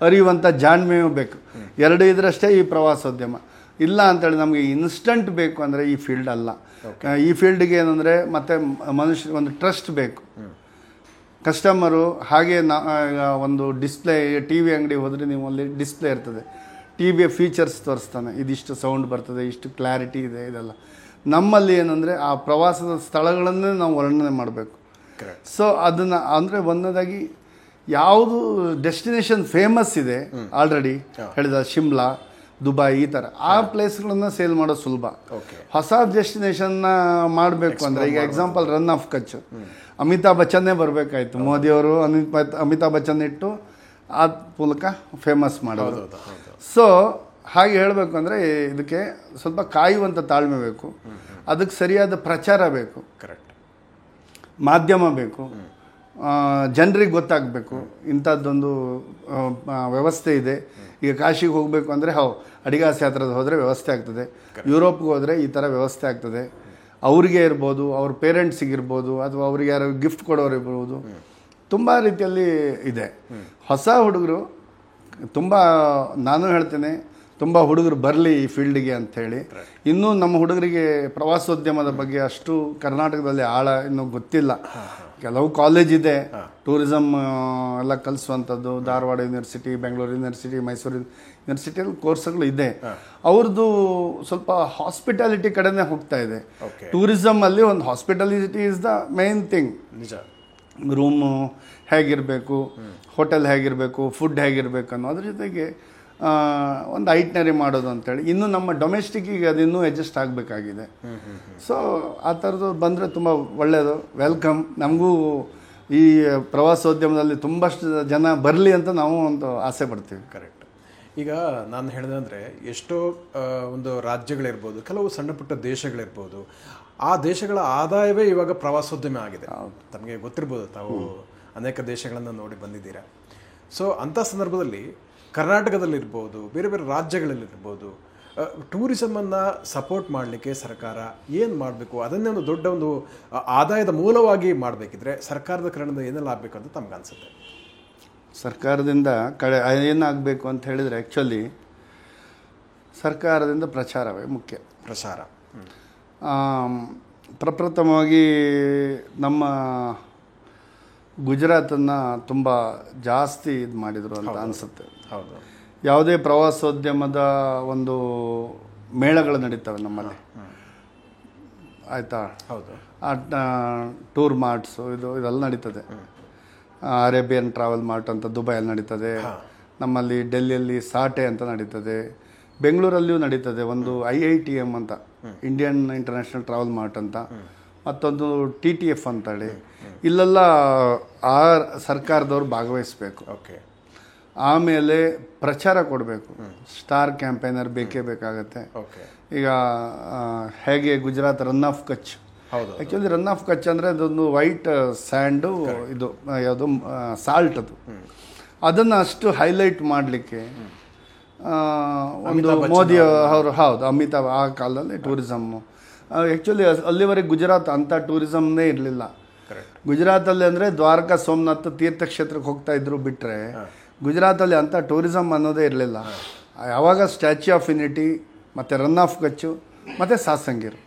ಅರಿಯುವಂಥ ಜಾಣ್ಮೆಯೂ ಬೇಕು. 2 ಇದ್ರಷ್ಟೇ ಈ ಪ್ರವಾಸೋದ್ಯಮ. ಇಲ್ಲ ಅಂತೇಳಿ ನಮಗೆ ಇನ್ಸ್ಟಂಟ್ ಬೇಕು ಅಂದರೆ ಈ ಫೀಲ್ಡ್ ಅಲ್ಲ. ಈ ಫೀಲ್ಡ್ಗೆ ಏನಂದರೆ ಮತ್ತೆ ಮನುಷ್ಯ ಒಂದು ಟ್ರಸ್ಟ್ ಬೇಕು. ಕಸ್ಟಮರು ಹಾಗೆ ಒಂದು ಡಿಸ್ಪ್ಲೇ, ಟಿ ವಿ ಅಂಗಡಿ ಹೋದರೆ ನೀವು ಅಲ್ಲಿ ಡಿಸ್ಪ್ಲೇ ಇರ್ತದೆ, ಟಿ ವಿಯ ಫೀಚರ್ಸ್ ತೋರಿಸ್ತಾನೆ, ಇದಿಷ್ಟು ಸೌಂಡ್ ಬರ್ತದೆ, ಇಷ್ಟು ಕ್ಲಾರಿಟಿ ಇದೆ, ಇದೆಲ್ಲ. ನಮ್ಮಲ್ಲಿ ಏನಂದರೆ ಆ ಪ್ರವಾಸದ ಸ್ಥಳಗಳನ್ನೇ ನಾವು ವರ್ಣನೆ ಮಾಡಬೇಕು. ಸೊ ಅದನ್ನು ಅಂದರೆ ಒಂದನೇದಾಗಿ ಯಾವುದು ಡೆಸ್ಟಿನೇಷನ್ ಫೇಮಸ್ ಇದೆ ಆಲ್ರೆಡಿ ಹೇಳಿದ, ಶಿಮ್ಲಾ, ದುಬೈ, ಈ ಥರ ಆ ಪ್ಲೇಸ್ಗಳನ್ನು ಸೇಲ್ ಮಾಡೋದು ಸುಲಭ. ಹೊಸ ಡೆಸ್ಟಿನೇಷನ್ನ ಮಾಡಬೇಕು ಅಂದರೆ, ಈಗ ಎಕ್ಸಾಂಪಲ್ ರನ್ ಆಫ್ ಕಚ್, ಅಮಿತಾಬ್ ಬಚ್ಚನ್ನೇ ಬರಬೇಕಾಯ್ತು. ಮೋದಿಯವರು ಅಮಿತಾಬ್ ಬಚ್ಚನ್ ಇಟ್ಟು ಆ ಮೂಲಕ ಫೇಮಸ್ ಮಾಡೋದು. ಸೊ ಹಾಗೆ ಹೇಳಬೇಕು ಅಂದರೆ ಇದಕ್ಕೆ ಸ್ವಲ್ಪ ಕಾಯುವಂಥ ತಾಳ್ಮೆ ಬೇಕು, ಅದಕ್ಕೆ ಸರಿಯಾದ ಪ್ರಚಾರ ಬೇಕು, ಮಾಧ್ಯಮ ಬೇಕು, ಜನರಿಗೆ ಗೊತ್ತಾಗಬೇಕು ಇಂಥದ್ದೊಂದು ವ್ಯವಸ್ಥೆ ಇದೆ. ಈಗ ಕಾಶಿಗೆ ಹೋಗಬೇಕು ಅಂದರೆ ಅಡಿಗಾಸ್ ಯಾತ್ರೆಗೆ ಹೋದರೆ ವ್ಯವಸ್ಥೆ ಆಗ್ತದೆ, ಯುರೋಪ್ಗೆ ಹೋದರೆ ಈ ಥರ ವ್ಯವಸ್ಥೆ ಆಗ್ತದೆ. ಅವ್ರಿಗೆ ಇರ್ಬೋದು, ಅವ್ರ ಪೇರೆಂಟ್ಸಿಗಿರ್ಬೋದು, ಅಥವಾ ಅವ್ರಿಗೆ ಯಾರು ಗಿಫ್ಟ್ ಕೊಡೋರು ಇರ್ಬೋದು, ತುಂಬ ರೀತಿಯಲ್ಲಿ ಇದೆ. ಹೊಸ ಹುಡುಗರು ತುಂಬ, ನಾನು ಹೇಳ್ತೇನೆ, ತುಂಬ ಹುಡುಗರು ಬರಲಿ ಈ ಫೀಲ್ಡಿಗೆ ಅಂಥೇಳಿ. ಇನ್ನೂ ನಮ್ಮ ಹುಡುಗರಿಗೆ ಪ್ರವಾಸೋದ್ಯಮದ ಬಗ್ಗೆ ಅಷ್ಟು ಕರ್ನಾಟಕದಲ್ಲಿ ಆಳ ಇನ್ನೂ ಗೊತ್ತಿಲ್ಲ. ಕೆಲವು ಕಾಲೇಜ್ ಇದೆ ಟೂರಿಸಮ್ ಎಲ್ಲ ಕಲಿಸುವಂಥದ್ದು, ಧಾರವಾಡ ಯೂನಿವರ್ಸಿಟಿ, ಬೆಂಗಳೂರು ಯೂನಿವರ್ಸಿಟಿ, ಮೈಸೂರು ಯೂನಿವರ್ಸಿಟಿಯಲ್ಲಿ ಕೋರ್ಸ್ಗಳು ಇದೆ. ಅವ್ರದ್ದು ಸ್ವಲ್ಪ ಹಾಸ್ಪಿಟಾಲಿಟಿ ಕಡೆನೇ ಹೋಗ್ತಾ ಇದೆ. ಟೂರಿಸಮಲ್ಲಿ ಒಂದು hospitality is the main thing. ನಿಜ. ರೂಮು ಹೇಗಿರಬೇಕು, ಹೋಟೆಲ್ ಹೇಗಿರಬೇಕು, ಫುಡ್ ಹೇಗಿರಬೇಕು ಅನ್ನೋದ್ರ ಜೊತೆಗೆ ಒಂದು ಐಟ್ನರಿ ಮಾಡೋದು ಅಂತೇಳಿ. ಇನ್ನು ನಮ್ಮ ಡೊಮೆಸ್ಟಿಕ್ಕಿಗೆ ಅದಿನ್ನೂ ಅಡ್ಜಸ್ಟ್ ಆಗಬೇಕಾಗಿದೆ. ಸೊ ಆ ಥರದ್ದು ಬಂದರೆ ತುಂಬ ಒಳ್ಳೆಯದು, ವೆಲ್ಕಮ್. ನಮಗೂ ಈ ಪ್ರವಾಸೋದ್ಯಮದಲ್ಲಿ ತುಂಬಷ್ಟು ಜನ ಬರಲಿ ಅಂತ ನಾವು ಒಂದು ಆಸೆ ಪಡ್ತೀವಿ. ಕರೆಕ್ಟ್. ಈಗ ನಾನು ಹೇಳಿದೆ ಅಂದರೆ, ಎಷ್ಟೋ ಒಂದು ರಾಜ್ಯಗಳಿರ್ಬೋದು, ಕೆಲವು ಸಣ್ಣ ಪುಟ್ಟ ದೇಶಗಳಿರ್ಬೋದು, ಆ ದೇಶಗಳ ಆದಾಯವೇ ಇವಾಗ ಪ್ರವಾಸೋದ್ಯಮ ಆಗಿದೆ. ತಮಗೆ ಗೊತ್ತಿರ್ಬೋದು, ತಾವು ಅನೇಕ ದೇಶಗಳನ್ನು ನೋಡಿ ಬಂದಿದ್ದೀರಾ. ಸೊ ಅಂಥ ಸಂದರ್ಭದಲ್ಲಿ ಕರ್ನಾಟಕದಲ್ಲಿರ್ಬೋದು, ಬೇರೆ ಬೇರೆ ರಾಜ್ಯಗಳಲ್ಲಿರ್ಬೋದು, ಟೂರಿಸಮನ್ನು ಸಪೋರ್ಟ್ ಮಾಡಲಿಕ್ಕೆ ಸರ್ಕಾರ ಏನು ಮಾಡಬೇಕು, ಅದನ್ನೇ ಒಂದು ದೊಡ್ಡ ಒಂದು ಆದಾಯದ ಮೂಲವಾಗಿ ಮಾಡಬೇಕಿದ್ರೆ ಸರ್ಕಾರದ ಕಡೆಯಿಂದ ಏನೆಲ್ಲ ಆಗಬೇಕು ಅಂತ ತಮ್ಗೆ ಅನಿಸುತ್ತೆ? ಸರ್ಕಾರದಿಂದ ಏನಾಗಬೇಕು ಅಂತ ಹೇಳಿದರೆ, ಆ್ಯಕ್ಚುಲಿ ಸರ್ಕಾರದಿಂದ ಪ್ರಚಾರವೇ ಮುಖ್ಯ. ಪ್ರಚಾರ ಪ್ರಪ್ರಥಮವಾಗಿ ನಮ್ಮ ಗುಜರಾತನ್ನು ತುಂಬ ಜಾಸ್ತಿ ಇದು ಮಾಡಿದರು ಅಂತ ಅನಿಸುತ್ತೆ. ಹೌದು. ಯಾವುದೇ ಪ್ರವಾಸೋದ್ಯಮದ ಒಂದು ಮೇಳಗಳು ನಡೀತವೆ ನಮ್ಮಲ್ಲಿ, ಆಯಿತಾ. ಹೌದು. ಟೂರ್ ಮಾರ್ಟ್ಸು ಇದೆಲ್ಲ ನಡೀತದೆ. ಅರೇಬಿಯನ್ ಟ್ರಾವೆಲ್ ಮಾರ್ಟ್ ಅಂತ ದುಬೈಯಲ್ಲಿ ನಡೀತದೆ. ನಮ್ಮಲ್ಲಿ ಡೆಲ್ಲಿಯಲ್ಲಿ ಸಾಟೆ ಅಂತ ನಡೀತದೆ. ಬೆಂಗಳೂರಲ್ಲಿಯೂ ನಡೀತದೆ ಒಂದು IITM ಅಂತ, ಇಂಡಿಯನ್ ಇಂಟರ್ನ್ಯಾಷನಲ್ ಟ್ರಾವೆಲ್ ಮಾರ್ಟ್ ಅಂತ, ಮತ್ತೊಂದು TTF ಅಂತೇಳಿ. ಇಲ್ಲೆಲ್ಲ ಆ ಸರ್ಕಾರದವ್ರು ಭಾಗವಹಿಸಬೇಕು. ಓಕೆ. ಆಮೇಲೆ ಪ್ರಚಾರ ಕೊಡಬೇಕು. ಸ್ಟಾರ್ ಕ್ಯಾಂಪೇನರ್ ಬೇಕೇ ಬೇಕಾಗತ್ತೆ. ಓಕೆ. ಈಗ ಹೇಗೆ Gujarat Rann of Kutch, actually Rann of Kutch ಅಂದರೆ ಅದೊಂದು ವೈಟ್ ಸ್ಯಾಂಡು, ಇದು ಯಾವುದು ಸಾಲ್ಟ್, ಅದನ್ನು ಅಷ್ಟು ಹೈಲೈಟ್ ಮಾಡಲಿಕ್ಕೆ ಒಂದು ಮೋದಿ ಅವರು, ಹೌದು, ಅಮಿತಾಬ್ ಆ ಕಾಲದಲ್ಲಿ ಟೂರಿಸಮ್ಮು. ಆ್ಯಕ್ಚುಲಿ ಅಲ್ಲಿವರೆಗೆ ಗುಜರಾತ್ ಅಂಥ ಟೂರಿಸಮ್ನೇ ಇರಲಿಲ್ಲ. ಗುಜರಾತಲ್ಲಿ ಅಂದರೆ ದ್ವಾರಕಾ ಸೋಮನಾಥ್ ತೀರ್ಥಕ್ಷೇತ್ರಕ್ಕೆ ಹೋಗ್ತಾ ಇದ್ರು ಬಿಟ್ಟರೆ ಗುಜರಾತಲ್ಲಿ ಅಂಥ ಟೂರಿಸಮ್ ಅನ್ನೋದೇ ಇರಲಿಲ್ಲ. ಯಾವಾಗ ಸ್ಟ್ಯಾಚ್ಯೂ ಆಫ್ ಯುನಿಟಿ ಮತ್ತು ರನ್ ಆಫ್ ಕಚ್ಚು ಮತ್ತು ಸಾಸಂಗೀರ್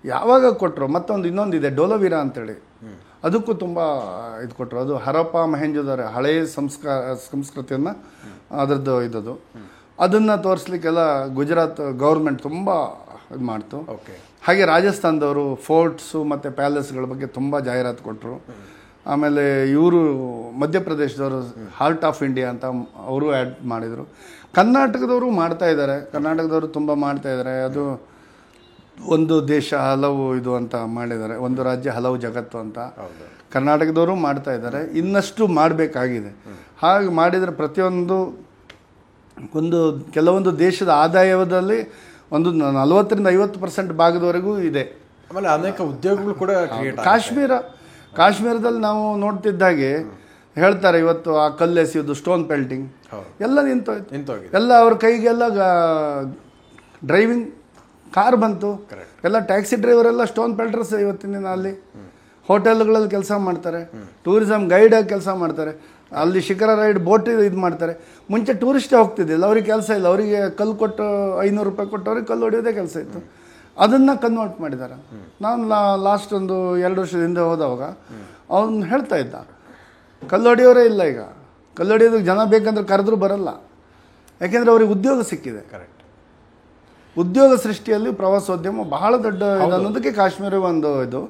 ಯಾವಾಗ ಕೊಟ್ಟರು, ಮತ್ತೊಂದು ಇನ್ನೊಂದಿದೆ ಡೋಲವೀರ ಅಂತೇಳಿ, ಅದಕ್ಕೂ ತುಂಬ ಇದು ಕೊಟ್ಟರು. ಅದು ಹರಪ್ಪ ಮಹೆಂಜೋದಾರೋ ಹಳೆಯ ಸಂಸ್ಕೃತಿಯನ್ನು ಅದರದ್ದು ಇದ್ದದು, ಅದನ್ನು ತೋರಿಸ್ಲಿಕ್ಕೆಲ್ಲ ಗುಜರಾತ್ ಗೌರ್ಮೆಂಟ್ ತುಂಬ ಇದು ಮಾಡ್ತು. ಹಾಗೆ ರಾಜಸ್ಥಾನದವರು ಫೋರ್ಟ್ಸು ಮತ್ತು ಪ್ಯಾಲೇಸ್ಗಳ ಬಗ್ಗೆ ತುಂಬ ಜಾಹೀರಾತು ಕೊಟ್ಟರು. ಆಮೇಲೆ ಇವರು ಮಧ್ಯಪ್ರದೇಶದವರು ಹಾರ್ಟ್ ಆಫ್ ಇಂಡಿಯಾ ಅಂತ ಅವರು ಆ್ಯಡ್ ಮಾಡಿದರು. ಕರ್ನಾಟಕದವರು ಮಾಡ್ತಾ ಇದ್ದಾರೆ, ಕರ್ನಾಟಕದವರು ತುಂಬ ಮಾಡ್ತಾ ಇದ್ದಾರೆ. ಅದು ಒಂದು ದೇಶ ಹಲವು ಇದು ಅಂತ ಮಾಡಿದ್ದಾರೆ, ಒಂದು ರಾಜ್ಯ ಹಲವು ಜಗತ್ತು ಅಂತ ಕರ್ನಾಟಕದವರು ಮಾಡ್ತಾ ಇದ್ದಾರೆ. ಇನ್ನಷ್ಟು ಮಾಡಬೇಕಾಗಿದೆ. ಹಾಗೆ ಮಾಡಿದರೆ ಪ್ರತಿಯೊಂದು ಕೆಲವೊಂದು ದೇಶದ ಆದಾಯದಲ್ಲಿ ಒಂದು 40-50% ಭಾಗದವರೆಗೂ ಇದೆ. ಆಮೇಲೆ ಅನೇಕ ಉದ್ಯೋಗಗಳು ಕೂಡ ಕಾಶ್ಮೀರದಲ್ಲಿ ನಾವು ನೋಡ್ತಿದ್ದಾಗೆ ಹೇಳ್ತಾರೆ, ಇವತ್ತು ಆ ಕಲ್ಲೆಸೆಯೋದು, ಸ್ಟೋನ್ ಪೆಲ್ಟಿಂಗ್ ಎಲ್ಲ ನಿಂತೋಗಿದೆ. ಎಲ್ಲ ಅವ್ರ ಕೈಗೆಲ್ಲ ಡ್ರೈವಿಂಗ್ ಕಾರ್ ಬಂತು, ಎಲ್ಲ ಟ್ಯಾಕ್ಸಿ ಡ್ರೈವರೆಲ್ಲ ಸ್ಟೋನ್ ಪೆಲ್ಟರ್ಸ್ ಇವತ್ತಿನ ದಿನ. ಅಲ್ಲಿ ಹೋಟೆಲ್ಗಳಲ್ಲಿ ಕೆಲಸ ಮಾಡ್ತಾರೆ, ಟೂರಿಸಮ್ ಗೈಡಾಗಿ ಕೆಲಸ ಮಾಡ್ತಾರೆ, ಅಲ್ಲಿ ಶಿಖರ ರೈಡ್ ಬೋಟ್ ಇದು ಮಾಡ್ತಾರೆ. ಮುಂಚೆ ಟೂರಿಸ್ಟೇ ಹೋಗ್ತಿದ್ದಿಲ್ಲ, ಅವ್ರಿಗೆ ಕೆಲಸ ಇಲ್ಲ. ಅವರಿಗೆ ಕಲ್ಲು ಕೊಟ್ಟು 500 ರೂಪಾಯಿ ಕೊಟ್ಟು ಅವ್ರಿಗೆ ಕಲ್ಲು ಹೊಡೆಯೋದೇ ಕೆಲಸ ಇತ್ತು. ಅದನ್ನು ಕನ್ವರ್ಟ್ ಮಾಡಿದ್ದಾರೆ. ನಾನು ಲಾಸ್ಟ್ ಒಂದು 2 ವರ್ಷದ ಹಿಂದೆ ಹೋದವಾಗ ಅವನು ಹೇಳ್ತಾ ಇದ್ದ, ಕಲ್ಲು ಹೊಡೆಯೋರೇ ಇಲ್ಲ ಈಗ. ಕಲ್ಲು ಹೊಡೆಯೋದಕ್ಕೆ ಜನ ಬೇಕಂದ್ರೆ ಕರೆದ್ರೂ ಬರಲ್ಲ, ಯಾಕೆಂದರೆ ಅವ್ರಿಗೆ ಉದ್ಯೋಗ ಸಿಕ್ಕಿದೆ. ಉದ್ಯೋಗ ಸೃಷ್ಟಿಯಲ್ಲಿ ಪ್ರವಾಸೋದ್ಯಮ ಬಹಳ ದೊಡ್ಡ ಅನ್ನೋದಕ್ಕೆ ಕಾಶ್ಮೀರ ಒಂದು ಇದು.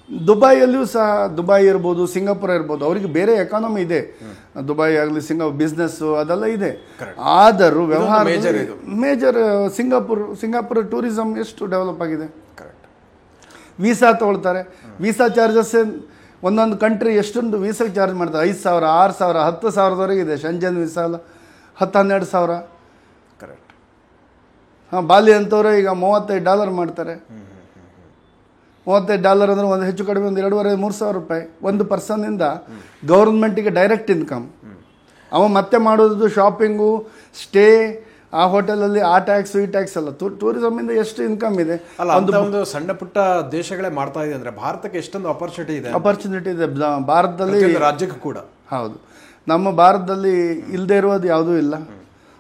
ದುಬೈಯಲ್ಲಿಯೂ ಸಹ, ದುಬೈ ಇರ್ಬೋದು, ಸಿಂಗಾಪುರ ಇರ್ಬೋದು, ಅವರಿಗೆ ಬೇರೆ ಎಕಾನಮಿ ಇದೆ. ದುಬೈ ಆಗಲಿ, ಸಿಂಗಾಪುರ್ ಅದೆಲ್ಲ ಇದೆ. ಆದರೂ ವ್ಯವಹಾರ ಮೇಜರ್ ಸಿಂಗಾಪುರ ಟೂರಿಸಮ್ ಎಷ್ಟು ಡೆವಲಪ್ ಆಗಿದೆ. ವೀಸಾ ತೊಗೊಳ್ತಾರೆ, ವೀಸಾ ಚಾರ್ಜಸ್ ಒಂದೊಂದು ಕಂಟ್ರಿ ಎಷ್ಟೊಂದು ವೀಸಾಗೆ ಚಾರ್ಜ್ ಮಾಡ್ತಾರೆ. 5,000, 6,000, 10,000ದವರೆಗೆ ಇದೆ. ಶಂಜನ್ ವೀಸಾ ಎಲ್ಲ 10-12,000. ಹಾಂ, ಬಾಲಿ ಅಂತವ್ರೆ ಈಗ $35 ಮಾಡ್ತಾರೆ. $35 ಅಂದರೆ ಒಂದು ಹೆಚ್ಚು ಕಡಿಮೆ ಒಂದು 2,500-3,000 ರೂಪಾಯಿ ಒಂದು ಪರ್ಸನ್ನಿಂದ ಗೌರ್ಮೆಂಟಿಗೆ ಡೈರೆಕ್ಟ್ ಇನ್ಕಮ್. ಅವ ಮತ್ತೆ ಮಾಡೋದು ಶಾಪಿಂಗು, ಸ್ಟೇ, ಆ ಹೋಟೆಲಲ್ಲಿ ಆ ಟ್ಯಾಕ್ಸ್ ಈ ಟ್ಯಾಕ್ಸ್ ಎಲ್ಲ. ಟೂರಿಸಮಿಂದ ಎಷ್ಟು ಇನ್ಕಮ್ ಇದೆ. ಒಂದು ಸಣ್ಣ ಪುಟ್ಟ ದೇಶಗಳೇ ಮಾಡ್ತಾ ಇದೆ ಅಂದರೆ ಭಾರತಕ್ಕೆ ಎಷ್ಟೊಂದು ಅಪರ್ಚುನಿಟಿ ಇದೆ ಭಾರತದಲ್ಲಿ, ರಾಜ್ಯಕ್ಕೂ ಕೂಡ. ಹೌದು, ನಮ್ಮ ಭಾರತದಲ್ಲಿ ಇಲ್ಲದೆ ಇರೋದು ಯಾವುದೂ ಇಲ್ಲ.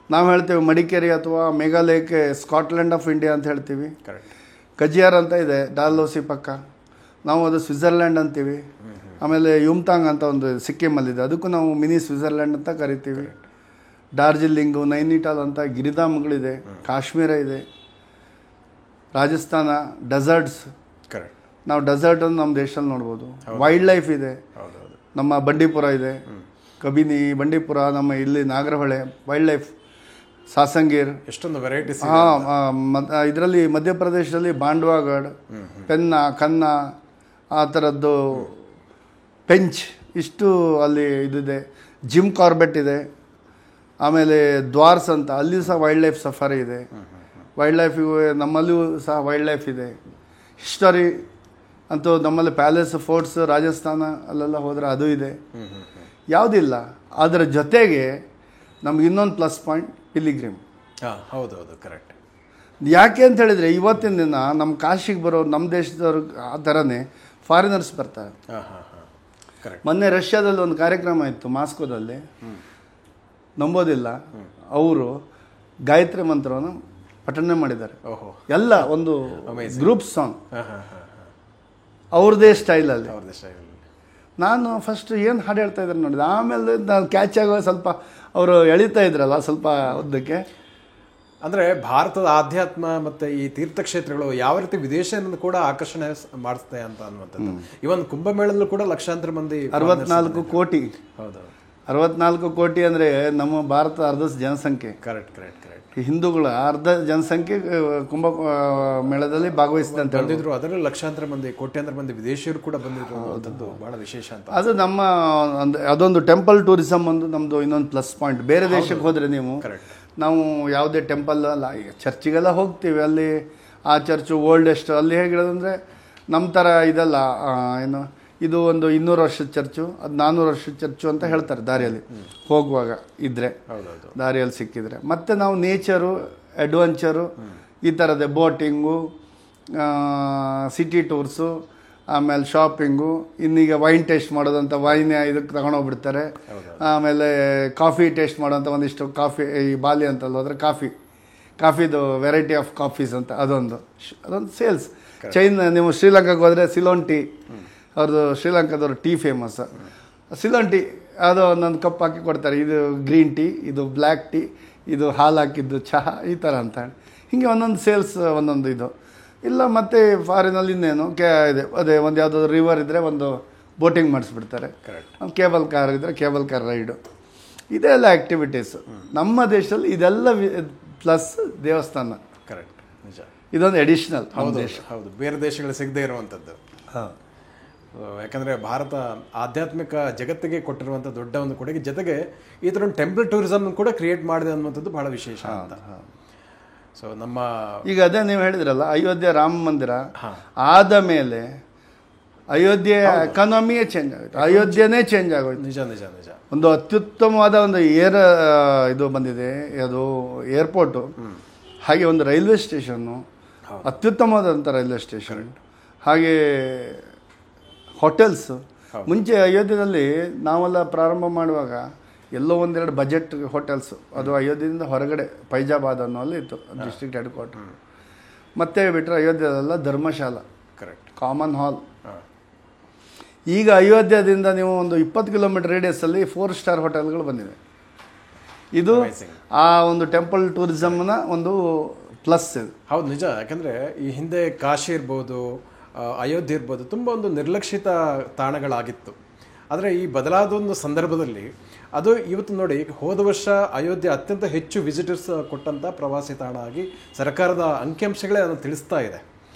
ನಾವು ಹೇಳ್ತೇವೆ ಮಡಿಕೇರಿ ಅಥವಾ ಮೇಘಾಲಯಕ್ಕೆ ಸ್ಕಾಟ್ಲೆಂಡ್ ಆಫ್ ಇಂಡಿಯಾ ಅಂತ ಹೇಳ್ತೀವಿ. ಕಜಿಯಾರ್ ಅಂತ ಇದೆ ಡಾಲ್ಹೌಸಿ ಪಕ್ಕ, ನಾವು ಅದು ಸ್ವಿಟ್ಜರ್ಲ್ಯಾಂಡ್ ಅಂತೀವಿ. ಆಮೇಲೆ ಯುಮ್ತಾಂಗ್ ಅಂತ ಒಂದು ಸಿಕ್ಕಿಮಲ್ಲಿದೆ, ಅದಕ್ಕೂ ನಾವು ಮಿನಿ ಸ್ವಿಟ್ಜರ್ಲ್ಯಾಂಡ್ ಅಂತ ಕರಿತೀವಿ. ಡಾರ್ಜಿಲಿಂಗು, ನೈನಿಟಾಲ್ ಅಂತ ಗಿರಿಧಾಮಗಳಿದೆ. ಕಾಶ್ಮೀರ ಇದೆ, ರಾಜಸ್ಥಾನ ಡೆಸರ್ಟ್ಸ್. ನಾವು ಡೆಸರ್ಟನ್ನು ನಮ್ಮ ದೇಶದಲ್ಲಿ ನೋಡ್ಬೋದು. ವೈಲ್ಡ್ ಲೈಫ್ ಇದೆ, ನಮ್ಮ ಬಂಡೀಪುರ ಇದೆ, ಕಬಿನಿ, ಬಂಡೀಪುರ, ನಮ್ಮ ಇಲ್ಲಿ ನಾಗರಹೊಳೆ ವೈಲ್ಡ್ ಲೈಫ್, ಸಾಸಂಗೀರ್, ಎಷ್ಟೊಂದು ವೆರೈಟೀಸ್. ಇದರಲ್ಲಿ ಮಧ್ಯಪ್ರದೇಶದಲ್ಲಿ ಬಾಂಡ್ವಾಗಢ್, ಕನ್ನಾ ಆ ಥರದ್ದು, ಪೆಂಚ್, ಇಷ್ಟು ಅಲ್ಲಿ ಇದಿದೆ. ಜಿಮ್ ಕಾರ್ಬೆಟ್ ಇದೆ. ಆಮೇಲೆ ದ್ವಾರ್ಸ್ ಅಂತ, ಅಲ್ಲಿಯೂ ಸಹ ವೈಲ್ಡ್ ಲೈಫ್ ಸಫಾರಿ ಇದೆ. ವೈಲ್ಡ್ ಲೈಫ್ ನಮ್ಮಲ್ಲಿಯೂ ಸಹ ವೈಲ್ಡ್ ಲೈಫ್ ಇದೆ. ಹಿಸ್ಟರಿ ಅಂತೂ ನಮ್ಮಲ್ಲಿ ಪ್ಯಾಲೇಸ್, ಫೋರ್ಟ್ಸ್, ರಾಜಸ್ಥಾನ ಅಲ್ಲೆಲ್ಲ ಹೋದರೆ ಅದು ಇದೆ. ಯಾವುದಿಲ್ಲ. ಅದರ ಜೊತೆಗೆ ನಮ್ಗೆ ಇನ್ನೊಂದು ಪ್ಲಸ್ ಪಾಯಿಂಟ್ ಪಿಲಿಗ್ರಿಮ್. ಹೌದೌದು, ಕರೆಕ್ಟ್. ಯಾಕೆ ಅಂತ ಹೇಳಿದರೆ ಇವತ್ತಿನ ದಿನ ನಮ್ಮ ಕಾಶಿಗೆ ಬರೋರು, ನಮ್ಮ ದೇಶದವ್ರು ಆ ಥರನೇ ಫಾರಿನರ್ಸ್ ಬರ್ತಾರೆ. ಮೊನ್ನೆ ರಷ್ಯಾದಲ್ಲಿ ಒಂದು ಕಾರ್ಯಕ್ರಮ ಇತ್ತು ಮಾಸ್ಕೋದಲ್ಲಿ, ನಂಬೋದಿಲ್ಲ, ಅವರು ಗಾಯತ್ರಿ ಮಂತ್ರವನ್ನು ಪಠಣೆ ಮಾಡಿದ್ದಾರೆ. ಎಲ್ಲ ಒಂದು ಗ್ರೂಪ್ ಸಾಂಗ್ ಅವ್ರದ್ದೇ ಸ್ಟೈಲಲ್ಲಿ. ನಾನು ಫಸ್ಟ್ ಏನು ಹಾಡು ಹೇಳ್ತಾ ಇದ್ದಾರೆ ನೋಡಿದೆ, ಆಮೇಲೆ ನಾನು ಕ್ಯಾಚ್ ಆಗೋ ಸ್ವಲ್ಪ ಅವರು ಎಳಿತಾ ಇದ್ರಲ್ಲ ಸ್ವಲ್ಪ ಉದ್ದಕ್ಕೆ. ಅಂದರೆ ಭಾರತದ ಆಧ್ಯಾತ್ಮ ಮತ್ತು ಈ ತೀರ್ಥಕ್ಷೇತ್ರಗಳು ಯಾವ ರೀತಿ ವಿದೇಶದಿಂದ ಕೂಡ ಆಕರ್ಷಣೆ ಮಾಡಿಸ್ತೇ ಅಂತ ಅನ್ನುವಂಥದ್ದು. ಇವನ್ ಕುಂಭಮೇಳದಲ್ಲೂ ಕೂಡ ಲಕ್ಷಾಂತರ ಮಂದಿ 64 ಕೋಟಿ. ಹೌದು, 64 ಕೋಟಿ ಅಂದರೆ ನಮ್ಮ ಭಾರತ ಅರ್ಧ ಜನಸಂಖ್ಯೆ. Correct correct correct. ಹಿಂದೂಗಳ ಅರ್ಧ ಜನಸಂಖ್ಯೆ ಕುಂಭ ಮೇಳದಲ್ಲಿ ಭಾಗವಹಿಸಿದೆ ಅಂತ ಬಂದಿದ್ರು. ಅದರಲ್ಲಿ ಲಕ್ಷಾಂತರ ಮಂದಿ, ಕೋಟ್ಯಾಂತರ ಮಂದಿ ವಿದೇಶಿಯರು ಕೂಡ ಬಂದಿದ್ರು ಅನ್ನೋದು ಬಹಳ ವಿಶೇಷ ಅಂತ. ಅದು ನಮ್ಮ ಅದೊಂದು ಟೆಂಪಲ್ ಟೂರಿಸಮ್ ಒಂದು ನಮ್ಮದು ಇನ್ನೊಂದು ಪ್ಲಸ್ ಪಾಯಿಂಟ್. ಬೇರೆ ದೇಶಕ್ಕೆ ಹೋದರೆ ನೀವು, ನಾವು ಯಾವುದೇ ಟೆಂಪಲ್ ಅಲ್ಲ, ಚರ್ಚಿಗೆಲ್ಲ ಹೋಗ್ತೀವಿ, ಅಲ್ಲಿ ಆ ಚರ್ಚು ಓಲ್ಡೆಸ್ಟ್, ಅಲ್ಲಿ ಹೇಗಿರೋದಂದರೆ ನಮ್ಮ ಥರ ಇದಲ್ಲ, ಏನು ಇದು ಒಂದು 200 ವರ್ಷದ ಚರ್ಚು, ಅದು 400 ವರ್ಷದ ಚರ್ಚು ಅಂತ ಹೇಳ್ತಾರೆ ದಾರಿಯಲ್ಲಿ ಹೋಗುವಾಗ ಇದ್ದರೆ, ದಾರಿಯಲ್ಲಿ ಸಿಕ್ಕಿದ್ರೆ. ಮತ್ತು ನಾವು ನೇಚರು, ಅಡ್ವೆಂಚರು, ಈ ಥರದೇ ಬೋಟಿಂಗು, ಸಿಟಿ ಟೂರ್ಸು, ಆಮೇಲೆ ಶಾಪಿಂಗು, ಇನ್ನೀಗ ವೈನ್ ಟೇಸ್ಟ್ ಮಾಡೋದಂತ ವೈನ್ ಇದಕ್ಕೆ ತಗೊಂಡೋಗ್ಬಿಡ್ತಾರೆ. ಆಮೇಲೆ ಕಾಫಿ ಟೇಸ್ಟ್ ಮಾಡೋಂಥ ಒಂದಿಷ್ಟು ಕಾಫಿ, ಈ ಬಾಲಿ ಅಂತಲ್ಲ ಹೋದರೆ ಕಾಫಿದು ವೆರೈಟಿ ಆಫ್ ಕಾಫೀಸ್ ಅಂತ ಅದೊಂದು ಸೇಲ್ಸ್. ನೀವು ಶ್ರೀಲಂಕಾಗೆ ಹೋದರೆ ಸಿಲೋನ್ ಟೀ, ಅವ್ರದ್ದು ಶ್ರೀಲಂಕಾದವ್ರು ಟೀ ಫೇಮಸ್. ಸಿಲೋನ್ ಟೀ ಅದು ಒಂದೊಂದು ಕಪ್ ಹಾಕಿ ಕೊಡ್ತಾರೆ, ಇದು ಗ್ರೀನ್ ಟೀ, ಇದು ಬ್ಲ್ಯಾಕ್ ಟೀ, ಇದು ಹಾಲು ಹಾಕಿದ್ದು ಚಹಾ, ಈ ಥರ ಅಂತ ಹೀಗೆ ಒಂದೊಂದು ಸೇಲ್ಸ್ ಒಂದೊಂದು ಇದು ಇಲ್ಲ. ಮತ್ತು ಫಾರಿನಲ್ಲಿ ಇನ್ನೇನು ಇದೆ, ಅದೇ ಒಂದು ಯಾವುದಾದ್ರು ರಿವರ್ ಇದ್ದರೆ ಒಂದು ಬೋಟಿಂಗ್ ಮಾಡಿಸ್ಬಿಡ್ತಾರೆ, ಕೇಬಲ್ ಕಾರ್ ಇದ್ದರೆ ಕೇಬಲ್ ಕಾರ್ ರೈಡು, ಇದೆಲ್ಲ ಆ್ಯಕ್ಟಿವಿಟೀಸು. ನಮ್ಮ ದೇಶದಲ್ಲಿ ಇದೆಲ್ಲ ಪ್ಲಸ್ ದೇವಸ್ಥಾನ. ಕರೆಕ್ಟ್, ನಿಜ. ಇದೊಂದು ಎಡಿಷ್ನಲ್. ಹೌದು ಹೌದು, ಬೇರೆ ದೇಶಗಳು ಸಿಗದೇ ಇರುವಂಥದ್ದು. ಯಾಕಂದರೆ ಭಾರತ ಆಧ್ಯಾತ್ಮಿಕ ಜಗತ್ತಿಗೆ ಕೊಟ್ಟಿರುವಂಥ ದೊಡ್ಡ ಒಂದು ಕೊಡುಗೆ, ಜೊತೆಗೆ ಈ ಥರ ಒಂದು ಟೆಂಪಲ್ ಟೂರಿಸಮ್ ಕೂಡ ಕ್ರಿಯೇಟ್ ಮಾಡಿದೆ ಅನ್ನುವಂಥದ್ದು ಬಹಳ ವಿಶೇಷ ಅಂತ. ಸೊ ನಮ್ಮ ಈಗ ಅದೇ ನೀವು ಹೇಳಿದ್ರಲ್ಲ, ಅಯೋಧ್ಯೆ ರಾಮ ಮಂದಿರ ಆದ ಮೇಲೆ ಅಯೋಧ್ಯೆ ಎಕಾನಮಿಯೇ ಚೇಂಜ್ ಆಗೋಯ್ತು, ಅಯೋಧ್ಯೆನೇ ಚೇಂಜ್ ಆಗೋಯ್ತು. ನಿಜ ನಿಜ ನಿಜ. ಒಂದು ಅತ್ಯುತ್ತಮವಾದ ಒಂದು ಇದು ಬಂದಿದೆ, ಅದು ಏರ್ಪೋರ್ಟು, ಹಾಗೆ ಒಂದು ರೈಲ್ವೆ ಸ್ಟೇಷನ್ನು, ಅತ್ಯುತ್ತಮವಾದಂಥ ರೈಲ್ವೆ ಸ್ಟೇಷನ್, ಹಾಗೆ ಹೋಟೆಲ್ಸು. ಮುಂಚೆ ಅಯೋಧ್ಯೆಯಲ್ಲಿ ನಾವೆಲ್ಲ ಪ್ರಾರಂಭ ಮಾಡುವಾಗ ಎಲ್ಲೋ ಒಂದೆರಡು ಬಜೆಟ್ ಹೋಟೆಲ್ಸು, ಅದು ಅಯೋಧ್ಯೆಯಿಂದ ಹೊರಗಡೆ ಫೈಜಾಬಾದ್ ಅನ್ನೋ ಅಲ್ಲಿ ಇತ್ತು, ಡಿಸ್ಟ್ರಿಕ್ಟ್ ಹೆಡ್ ಕ್ವಾರ್ಟರ್. ಮತ್ತೆ ಬಿಟ್ಟರೆ ಅಯೋಧ್ಯೆಯಲ್ಲ ಧರ್ಮಶಾಲಾ, ಕರೆಕ್ಟ್, ಕಾಮನ್ ಹಾಲ್. ಈಗ ಅಯೋಧ್ಯದಿಂದ ನೀವು ಒಂದು 20 ಕಿಲೋಮೀಟರ್ ರೇಡಿಯಸ್ಸಲ್ಲಿ 4 ಸ್ಟಾರ್ ಹೋಟೆಲ್ಗಳು ಬಂದಿವೆ. ಇದು ಆ ಒಂದು ಟೆಂಪಲ್ ಟೂರಿಸಮ್ನ ಒಂದು ಪ್ಲಸ್ ಇದು. ಹೌದು, ನಿಜ. ಯಾಕಂದರೆ ಈ ಹಿಂದೆ ಕಾಶಿ ಇರ್ಬೋದು, ಅಯೋಧ್ಯೆ ಇರ್ಬೋದು, ತುಂಬ ಒಂದು ನಿರ್ಲಕ್ಷಿತ ತಾಣಗಳಾಗಿತ್ತು. ಆದರೆ ಈ ಬದಲಾದ ಒಂದು ಸಂದರ್ಭದಲ್ಲಿ ಅದು ಇವತ್ತು ನೋಡಿ, ಹೋದ ವರ್ಷ ಅಯೋಧ್ಯೆ ಅತ್ಯಂತ ಹೆಚ್ಚು ವಿಸಿಟರ್ಸ್ ಕೊಟ್ಟಂಥ ಪ್ರವಾಸಿ ತಾಣ ಆಗಿ ಸರ್ಕಾರದ ಅಂಕಿಅಂಶಗಳೇ ಅದನ್ನು ತಿಳಿಸ್ತಾ ಇದೆ.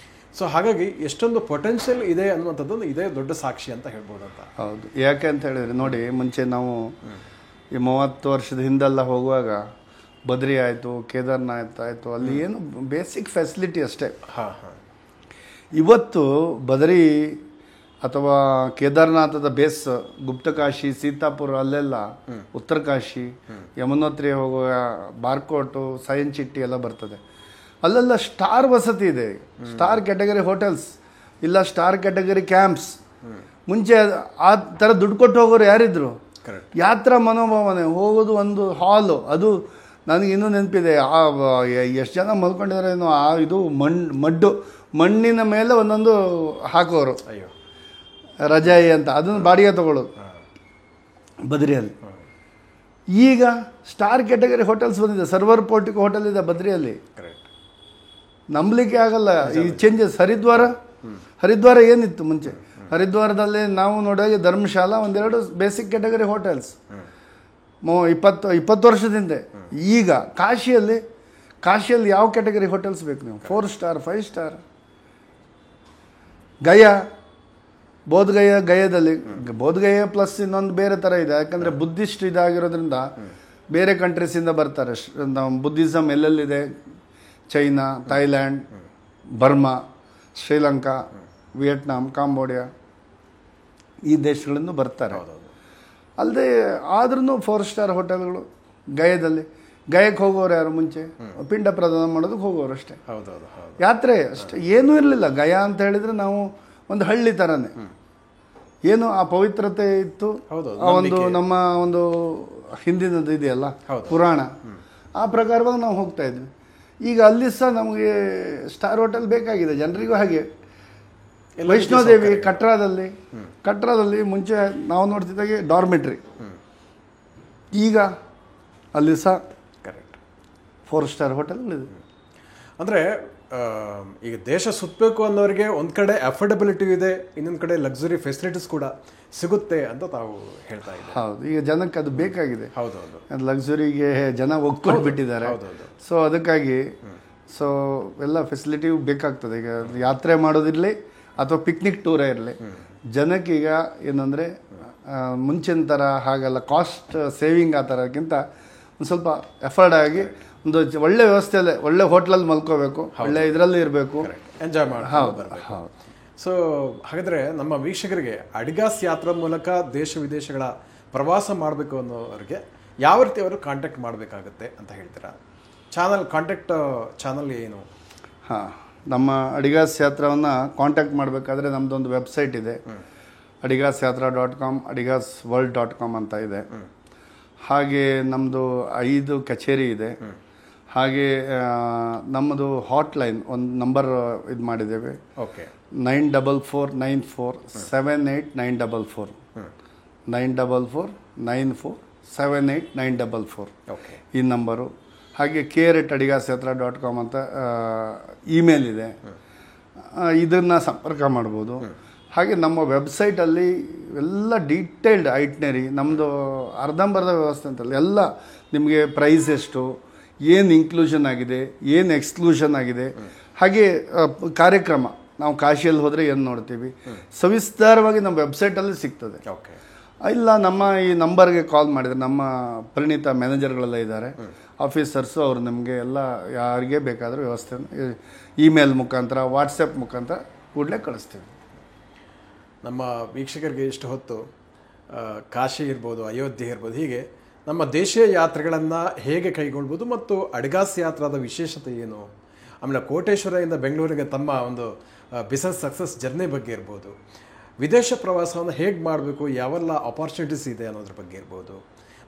ಸೊ ಹಾಗಾಗಿ ಎಷ್ಟೊಂದು ಪೊಟೆನ್ಷಿಯಲ್ ಇದೆ ಅನ್ನುವಂಥದ್ದು ಇದೇ ದೊಡ್ಡ ಸಾಕ್ಷಿ ಅಂತ ಹೇಳ್ಬೋದಂತ. ಹೌದು, ಯಾಕೆ ಅಂತ ಹೇಳಿದರೆ ನೋಡಿ, ಮುಂಚೆ ನಾವು ಈ 30 ವರ್ಷದ ಹಿಂದೆಲ್ಲ ಹೋಗುವಾಗ ಬದ್ರಿ ಆಯಿತು, ಕೇದಾರ್ನಾಥ್ ಆಯಿತು, ಅಲ್ಲಿ ಏನು ಬೇಸಿಕ್ ಫೆಸಿಲಿಟಿ ಅಷ್ಟೇ. ಹಾಂ ಹಾಂ. ಇವತ್ತು ಬದರಿ ಅಥವಾ ಕೇದಾರ್ನಾಥದ ಬೇಸ್ ಗುಪ್ತಕಾಶಿ, ಸೀತಾಪುರ, ಅಲ್ಲೆಲ್ಲ ಉತ್ತರ ಕಾಶಿ, ಯಮುನೋತ್ರಿ ಹೋಗುವ ಬಾರ್ಕೋಟು, ಸೈನ್ ಚಿಟ್ಟಿ ಎಲ್ಲ ಬರ್ತದೆ. ಅಲ್ಲೆಲ್ಲ ಸ್ಟಾರ್ ವಸತಿ ಇದೆ, ಸ್ಟಾರ್ ಕ್ಯಾಟಗರಿ ಹೋಟೆಲ್ಸ್, ಇಲ್ಲ ಸ್ಟಾರ್ ಕ್ಯಾಟಗರಿ ಕ್ಯಾಂಪ್ಸ್. ಮುಂಚೆ ಆ ಥರ ದುಡ್ಡು ಕೊಟ್ಟು ಹೋಗೋರು ಯಾರಿದ್ರು? ಯಾತ್ರಾ ಮನೋಭಾವನೆ, ಹೋಗೋದು ಒಂದು ಹಾಲು. ಅದು ನನಗೆ ಇನ್ನೂ ನೆನಪಿದೆ, ಎಷ್ಟು ಜನ ಮಲ್ಕೊಂಡಿದ್ದಾರೆ ಏನೋ, ಇದು ಮಣ್ಣಿನ ಮೇಲೆ ಒಂದೊಂದು ಹಾಕೋರು, ಅಯ್ಯೋ ರಜಾಯಿ ಅಂತ, ಅದನ್ನು ಬಾಡಿಗೆ ತಗೊಳ್ಳೋದು ಬದ್ರಿಯಲ್ಲಿ. ಈಗ ಸ್ಟಾರ್ ಕ್ಯಾಟಗರಿ ಹೋಟೆಲ್ಸ್ ಬಂದಿದೆ, ಸರ್ವರ್ ಪೋರ್ಟಿಕೋ ಹೋಟೆಲ್ ಇದೆ ಬದ್ರಿಯಲ್ಲಿ. ನಂಬಲಿಕ್ಕೆ ಆಗಲ್ಲ ಈ ಚೇಂಜಸ್. ಹರಿದ್ವಾರ ಏನಿತ್ತು ಮುಂಚೆ? ಹರಿದ್ವಾರದಲ್ಲಿ ನಾವು ನೋಡಿದಾಗ ಧರ್ಮಶಾಲಾ, ಒಂದೆರಡು ಬೇಸಿಕ್ ಕ್ಯಾಟಗರಿ ಹೋಟೆಲ್ಸ್ 20 ವರ್ಷದಿಂದ. ಈಗ ಕಾಶಿಯಲ್ಲಿ ಯಾವ ಕ್ಯಾಟಗರಿ ಹೋಟೆಲ್ಸ್ ಬೇಕು ನೀವು? 4 ಸ್ಟಾರ್, 5 ಸ್ಟಾರ್. ಗಯಾದಲ್ಲಿ ಬೋಧ್ಗಯ ಪ್ಲಸ್ ಇನ್ನೊಂದು ಬೇರೆ ಥರ ಇದೆ, ಯಾಕಂದರೆ ಬುದ್ಧಿಸ್ಟ್ ಇದಾಗಿರೋದ್ರಿಂದ ಬೇರೆ ಕಂಟ್ರೀಸಿಂದ ಬರ್ತಾರೆ. ಬುದ್ಧಿಸಮ್ ಎಲ್ಲೆಲ್ಲಿದೆ, China, Thailand, Burma, Sri Lanka, Vietnam, Cambodia, ಈ ದೇಶಗಳಿಂದ ಬರ್ತಾರೆ. ಅಲ್ಲದೆ ಆದ್ರೂ 4 ಸ್ಟಾರ್ ಹೋಟೆಲ್ಗಳು ಗಯಕ್ಕೆ ಹೋಗೋರು ಯಾರು? ಮುಂಚೆ ಪಿಂಡ ಪ್ರದಾನ ಮಾಡೋದಕ್ಕೆ ಹೋಗೋರು ಅಷ್ಟೇ, ಯಾತ್ರೆ ಅಷ್ಟೇ, ಏನೂ ಇರಲಿಲ್ಲ. ಗಯಾ ಅಂತ ಹೇಳಿದರೆ ನಾವು ಒಂದು ಹಳ್ಳಿ ಥರನೇ, ಏನು ಆ ಪವಿತ್ರತೆ ಇತ್ತು, ಆ ಒಂದು ನಮ್ಮ ಒಂದು ಹಿಂದಿನದು ಇದೆಯಲ್ಲ ಪುರಾಣ, ಆ ಪ್ರಕಾರವಾಗಿ ನಾವು ಹೋಗ್ತಾ ಇದ್ವಿ. ಈಗ ಅಲ್ಲಿ ಸಹ ನಮಗೆ ಸ್ಟಾರ್ ಹೋಟೆಲ್ ಬೇಕಾಗಿದೆ ಜನರಿಗೂ. ಹಾಗೆ ವೈಷ್ಣೋದೇವಿ ಕಟ್ರಾದಲ್ಲಿ ಮುಂಚೆ ನಾವು ನೋಡ್ತಿದ್ದಾಗೆ ಡಾರ್ಮೆಟ್ರಿ, ಈಗ ಅಲ್ಲಿ ಸಹ ಕರೆಕ್ಟ್ 4 ಸ್ಟಾರ್ ಹೋಟೆಲ್ ಇದೆ. ಅಂದರೆ ಈಗ ದೇಶ ಸುತ್ತಬೇಕು ಅನ್ನೋರಿಗೆ ಒಂದು ಕಡೆ ಅಫೋರ್ಡಬಿಲಿಟಿ ಇದೆ, ಇನ್ನೊಂದು ಕಡೆ ಲಕ್ಸುರಿ ಫೆಸಿಲಿಟೀಸ್ ಕೂಡ ಸಿಗುತ್ತೆ ಅಂತ ತಾವು ಹೇಳ್ತಾ ಇದ್ದಾರೆ. ಹೌದು, ಈಗ ಜನಕ್ಕೆ ಅದು ಬೇಕಾಗಿದೆ. ಹೌದೌದು, ಲಕ್ಸುರಿಗೆ ಜನ ಒಗ್ಕೊಂಡು ಬಿಟ್ಟಿದ್ದಾರೆ. ಸೊ ಅದಕ್ಕಾಗಿ ಎಲ್ಲ ಫೆಸಿಲಿಟಿ ಬೇಕಾಗ್ತದೆ. ಈಗ ಯಾತ್ರೆ ಮಾಡೋದಿರಲಿ ಅಥವಾ ಪಿಕ್ನಿಕ್ ಟೂರೇ ಇರಲಿ, ಜನಕ್ಕೀಗ ಏನಂದರೆ ಮುಂಚಿನ ಥರ ಹಾಗೆಲ್ಲ ಕಾಸ್ಟ್ ಸೇವಿಂಗ್ ಆ ಥರಕ್ಕಿಂತ ಒಂದು ಸ್ವಲ್ಪ ಎಫರ್ಡ್ ಆಗಿ ಒಂದು ಒಳ್ಳೆ ವ್ಯವಸ್ಥೆಯಲ್ಲೇ ಒಳ್ಳೆ ಹೋಟ್ಲಲ್ಲಿ ಮಲ್ಕೋಬೇಕು, ಒಳ್ಳೆ ಇದರಲ್ಲಿ ಇರಬೇಕು, ಎಂಜಾಯ್ ಮಾಡಿ. ಹೌದು. ಸೊ ಹಾಗಾದರೆ ನಮ್ಮ ವೀಕ್ಷಕರಿಗೆ ಅಡಿಗಾಸ್ ಯಾತ್ರಾ ಮೂಲಕ ದೇಶ ವಿದೇಶಗಳ ಪ್ರವಾಸ ಮಾಡಬೇಕು ಅನ್ನೋರಿಗೆ ಯಾವ ರೀತಿ ಅವರು ಕಾಂಟ್ಯಾಕ್ಟ್ ಮಾಡಬೇಕಾಗುತ್ತೆ ಅಂತ ಹೇಳ್ತೀರಾ? ಕಾಂಟ್ಯಾಕ್ಟ್ ಚಾನಲ್ ಏನು? ಹಾಂ, ನಮ್ಮ ಅಡಿಗಾಸ್ ಯಾತ್ರಾವನ್ನು ಕಾಂಟ್ಯಾಕ್ಟ್ ಮಾಡಬೇಕಾದ್ರೆ ನಮ್ಮದೊಂದು ವೆಬ್ಸೈಟ್ ಇದೆ, adigasyaatra.com, adigasworld.com ಅಂತ ಇದೆ. ಹಾಗೆ ನಮ್ಮದು 5 ಕಚೇರಿ ಇದೆ. ಹಾಗೆ ನಮ್ಮದು ಹಾಟ್ಲೈನ್ ಒಂದು ನಂಬರ್ ಇದು ಮಾಡಿದ್ದೇವೆ, ಓಕೆ, 9494789944 9494789944 ಓಕೆ, ಈ ನಂಬರು. ಹಾಗೆ care@adigasyaatra.com ಅಂತ ಇಮೇಲ್ ಇದೆ, ಇದನ್ನು ಸಂಪರ್ಕ ಮಾಡ್ಬೋದು. ಹಾಗೆ ನಮ್ಮ ವೆಬ್ಸೈಟಲ್ಲಿ ಎಲ್ಲ ಡೀಟೇಲ್ಡ್ ಐಟ್ನರಿ, ನಮ್ಮದು ಅರ್ಧಂಬರ್ಧ ವ್ಯವಸ್ಥೆ ಅಂತಲ್ಲ, ಎಲ್ಲ ನಿಮಗೆ ಪ್ರೈಸ್ ಎಷ್ಟು, ಏನು ಇನ್ಕ್ಲೂಷನ್ ಆಗಿದೆ, ಏನು ಎಕ್ಸ್ಕ್ಲೂಷನ್ ಆಗಿದೆ, ಹಾಗೆ ಕಾರ್ಯಕ್ರಮ ನಾವು ಕಾಶಿಯಲ್ಲಿ ಹೋದರೆ ಏನು ನೋಡ್ತೀವಿ ಸವಿಸ್ತಾರವಾಗಿ ನಮ್ಮ ವೆಬ್ಸೈಟಲ್ಲಿ ಸಿಗ್ತದೆ. ಓಕೆ, ಇಲ್ಲ ನಮ್ಮ ಈ ನಂಬರ್ಗೆ ಕಾಲ್ ಮಾಡಿದರೆ ನಮ್ಮ ಪರಿಣಿತ ಮ್ಯಾನೇಜರ್ಗಳೆಲ್ಲ ಇದ್ದಾರೆ, ಆಫೀಸರ್ಸು, ಅವರು ನಮಗೆ ಎಲ್ಲ ಯಾರಿಗೆ ಬೇಕಾದರೂ ವ್ಯವಸ್ಥೆಯನ್ನು ಇಮೇಲ್ ಮುಖಾಂತರ, ವಾಟ್ಸಪ್ ಮುಖಾಂತರ ಕೂಡಲೇ ಕಳಿಸ್ತೀವಿ. ನಮ್ಮ ವೀಕ್ಷಕರಿಗೆ ಇಷ್ಟು ಹೊತ್ತು ಕಾಶಿ ಇರ್ಬೋದು, ಅಯೋಧ್ಯೆ ಇರ್ಬೋದು, ಹೀಗೆ ನಮ್ಮ ದೇಶೀಯ ಯಾತ್ರೆಗಳನ್ನು ಹೇಗೆ ಕೈಗೊಳ್ಬೋದು ಮತ್ತು ಅಡಿಗಾಸ್ ಯಾತ್ರಾದ ವಿಶೇಷತೆ ಏನು, ಆಮೇಲೆ ಕೋಟೇಶ್ವರದಿಂದ ಬೆಂಗಳೂರಿಗೆ ತಮ್ಮ ಒಂದು ಬಿಸ್ನೆಸ್ ಸಕ್ಸಸ್ ಜರ್ನಿ ಬಗ್ಗೆ ಇರ್ಬೋದು, ವಿದೇಶ ಪ್ರವಾಸವನ್ನು ಹೇಗೆ ಮಾಡಬೇಕು, ಯಾವೆಲ್ಲ ಆಪರ್ಚುನಿಟೀಸ್ ಇದೆ ಅನ್ನೋದ್ರ ಬಗ್ಗೆ ಇರ್ಬೋದು,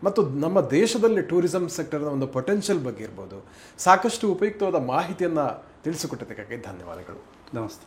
ಮತ್ತು ನಮ್ಮ ದೇಶದಲ್ಲಿ ಟೂರಿಸಂ ಸೆಕ್ಟರ್ನ ಒಂದು ಪೊಟೆನ್ಷಿಯಲ್ ಬಗ್ಗೆ ಇರ್ಬೋದು, ಸಾಕಷ್ಟು ಉಪಯುಕ್ತವಾದ ಮಾಹಿತಿಯನ್ನು ತಿಳಿಸಿಕೊಟ್ಟಿದ್ದಕ್ಕಾಗಿ ಧನ್ಯವಾದಗಳು. ನಮಸ್ತೆ.